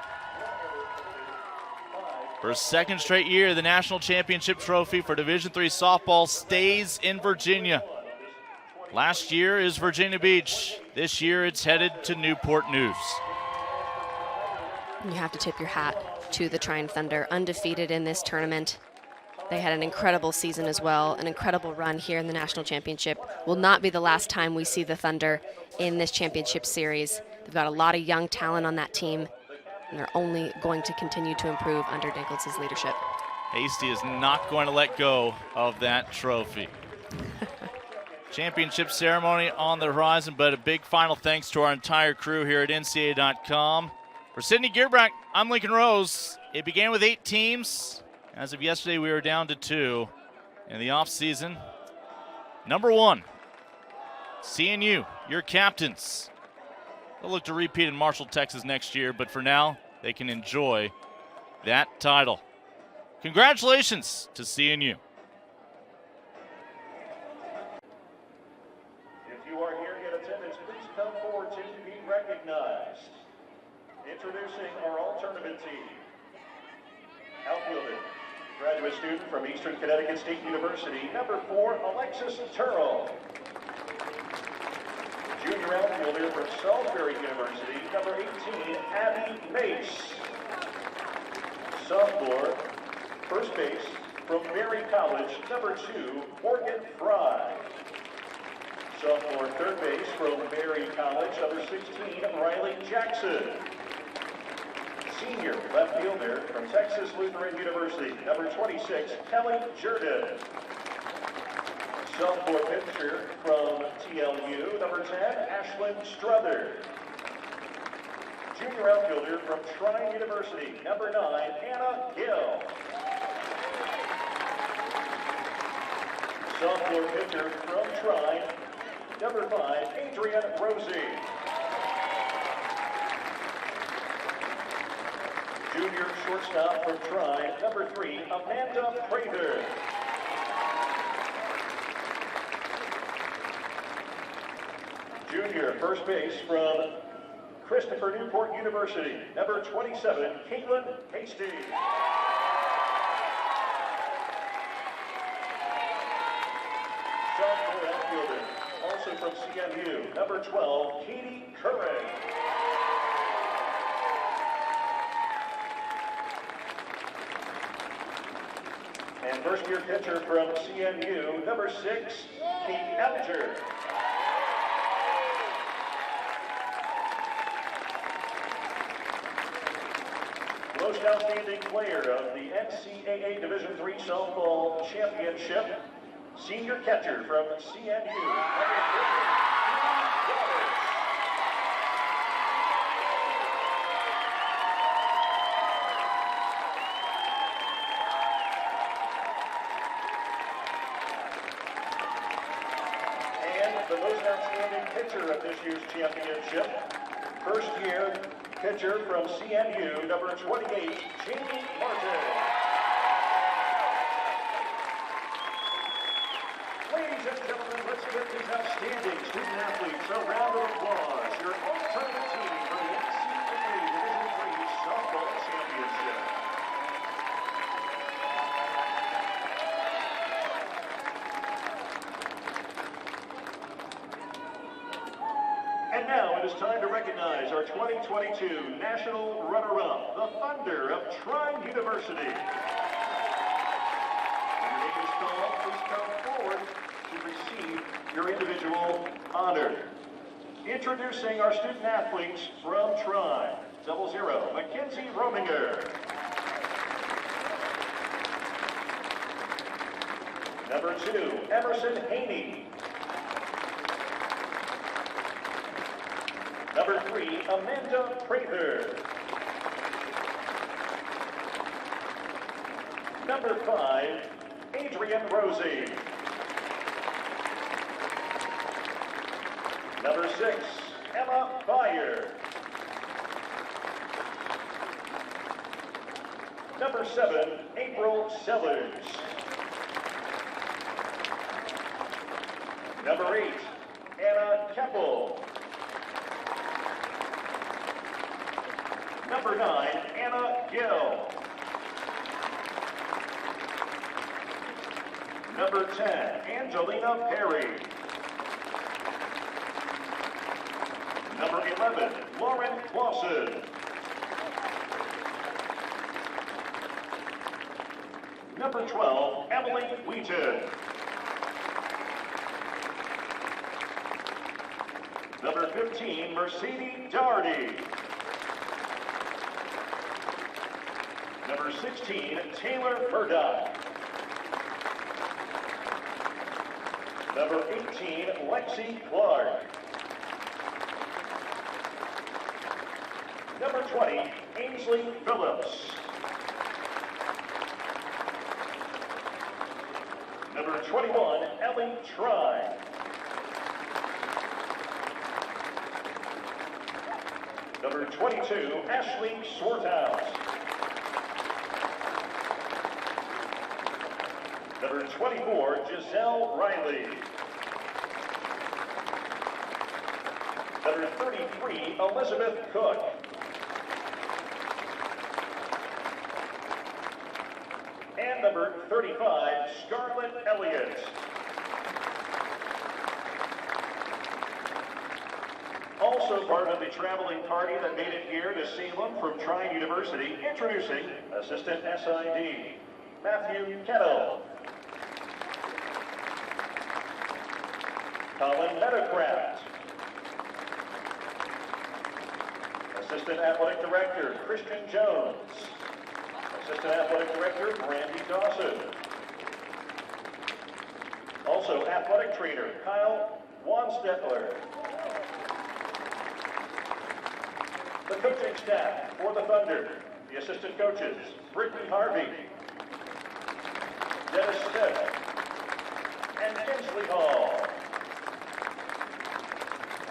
For a 2nd straight year, the national championship trophy for Division III softball stays in Virginia. Last year is Virginia Beach. This year it's headed to Newport News. You have to tip your hat to the Trine Thunder, undefeated in this tournament. They had an incredible season as well, an incredible run here in the national championship. Will not be the last time we see the Thunder in this championship series. They've got a lot of young talent on that team, and they're only going to continue to improve under Dinkel's leadership. Hasty is not going to let go of that trophy. Championship ceremony on the horizon, but a big final thanks to our entire crew here at NCAA.com. For Sydney Gearbrack, I'm Lincoln Rose. It began with 8 teams. As of yesterday, we were down to 2 in the offseason. Number 1, CNU, your captains. They'll look to repeat in Marshall, Texas next year, but for now, they can enjoy that title. Congratulations to CNU. If you are here in attendance, please come forward to be recognized. Introducing our all-tournament team. Outfielder, graduate student from Eastern Connecticut State University, number 4, Alexis Turrell. Junior outfielder from Salisbury University, number 18, Abby Mace. Sophomore, first base from Berry College, number 2, Morgan Fry. Sophomore, third base from Berry College, number 16, Riley Jackson. Senior left fielder from Texas Lutheran University, number 26, Kelly Jordan. Sophomore pitcher from TLU, number 10, Ashlyn Struther. Junior outfielder from Trine University, number 9, Anna Gill. Sophomore pitcher from Trine, number 5, Adrian Rosie. Junior shortstop from Trine, number 3, Amanda Prather. Junior first base from Christopher Newport University, number 27, Caitlin Hasty. Sophomore outfielder, also from CMU, number 12, Katie Curran. And first-year pitcher from CMU, number 6, Kate Alger. Most outstanding player of the NCAA Division III Softball Championship, senior catcher from CMU, number 3, the most outstanding pitcher of this year's championship, first-year pitcher from CMU, number 28, Jamie Martin. Ladies and gentlemen, let's give these outstanding student-athletes a round of applause. Your all-time team for the NCAA Division III Softball Championship. And now it is time to recognize our 2022 National Runner-Up, the Thunder of Trine University. When your name is called, please come forward to receive your individual honor. Introducing our student athletes from Trine, 00, Mackenzie Rominger. Number 2, Emerson Haney. Number 3, Amanda Prather. Number 5, Adrian Rosie. Number 6, Emma Byer. Number 7, April Sellers. Number 8, Anna Keppel. Number 9, Anna Gill. Number 10, Angelina Perry. Number 11, Lauren Clausen. Number 12, Emily Wheaton. Number 15, Mercedes Doherty. Number 16, Taylor Murdoch. Number 18, Lexi Clark. Number 20, Ainsley Phillips. Number 21, Ellie Trine. Number 22, Ashley Swarthouse. Number 24, Giselle Riley. Number 33, Elizabeth Cook. And number 35, Scarlett Elliott. Also part of the traveling party that made it here to Salem from Trine University, introducing Assistant SID, Matthew Kettle. Colin Meadowcraft. Assistant Athletic Director, Christian Jones. Assistant Athletic Director, Brandy Dawson. Also Athletic Trainer, Kyle Wanstetler. The coaching staff for the Thunder, the assistant coaches, Brittany Harvey, Dennis Smith, and Kinsley Hall.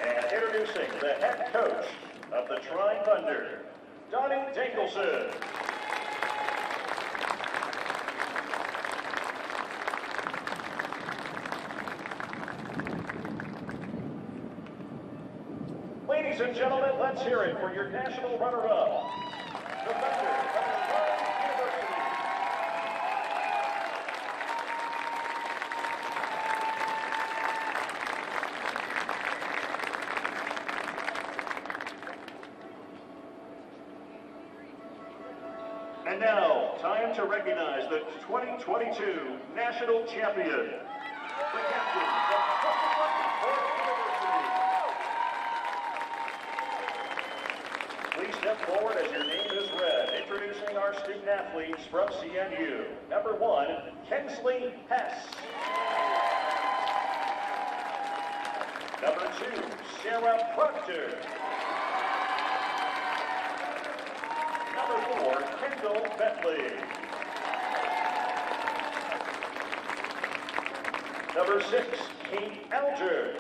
And introducing the head coach of the Trine Thunder, Donnie Dankelson. Ladies and gentlemen, let's hear it for your national runner-up, the Thunder of Trine University. And now, time to recognize the 2022 national champion, the captain of Newport University. Please step forward as your name is read. Introducing our student athletes from CNU. Number 1, Kinsley Hess. Number 2, Sarah Proctor. Number 4, Kendall Bentley. Number 6, Kate Alger.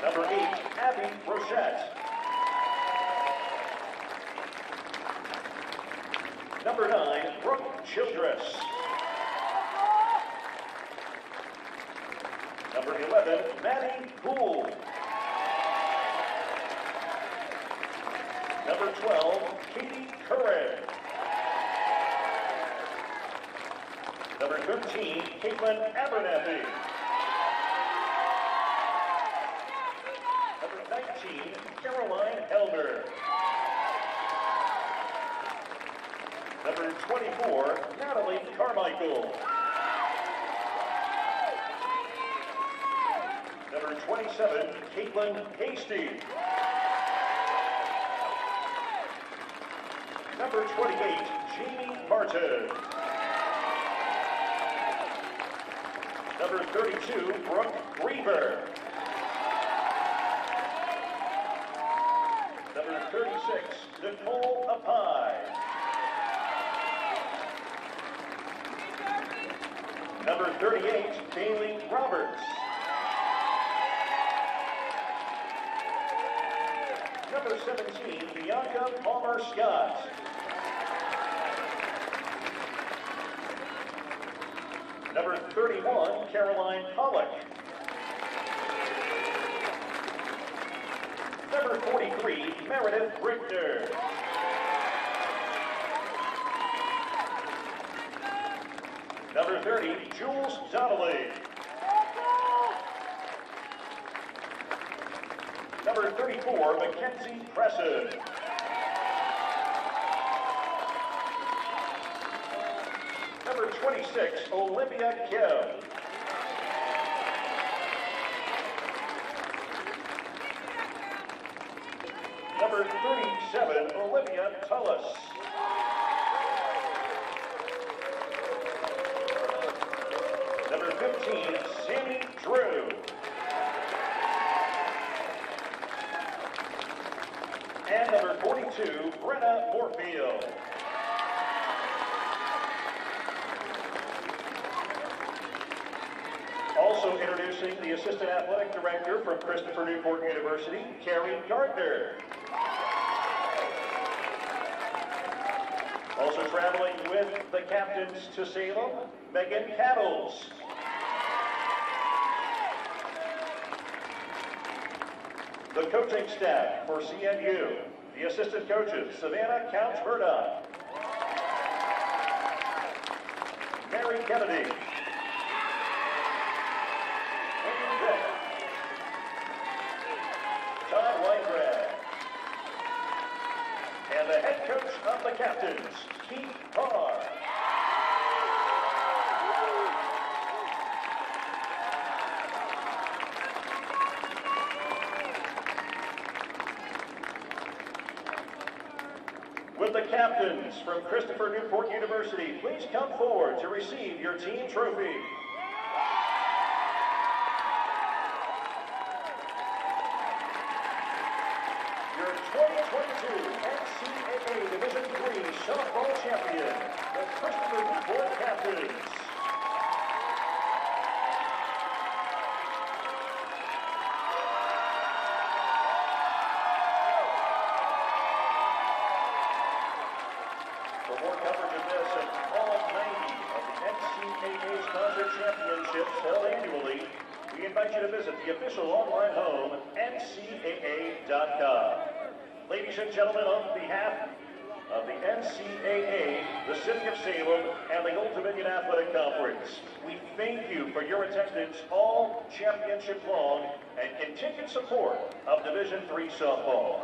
Number 8, Abby Rochette. Number 9, Brooke Childress. Number 11, Maddie Poole. Number 12, Katie Curran. Number 13, Caitlin Abernathy. Number 19, Caroline Elder. Number 24, Natalie Carmichael. Number 27, Caitlin Hasty. Number 28, Jamie Martin. Number 32, Brooke Griever. Number 36, Nicole Apai. Number 38, Bailey Roberts. Number 17, Bianca Palmer-Scott. Number 31, Caroline Pollock. Number 43, Meredith Richter. Number 30, Jules Donnelly. Number 34, Mackenzie Presson. Number 26, Olivia Kim. Number 37, Olivia Tullis. Number 15, Sammy Drew. And number 42, Brenna Moorfield. Also introducing the Assistant Athletic Director from Christopher Newport University, Carrie Gardner. Also traveling with the captains to Salem, Megan Cattles. The coaching staff for CNU, the assistant coaches, Savannah Couch-Murdoch, Mary Kennedy, Todd Weinbrad, and the head coach of the captains, Keith Carr. With the captains from Christopher Newport University, please come forward to receive your team trophy. your 2022 NCAA Division III softball champion, the Christopher Newport Captains. For more coverage of this and all 90 of the NCAA's conference championships held annually, we invite you to visit the official online home, NCAA.com. Ladies and gentlemen, on behalf of the NCAA, the City of Salem, and the Old Dominion Athletic Conference, we thank you for your attendance all championship long and continued support of Division III softball.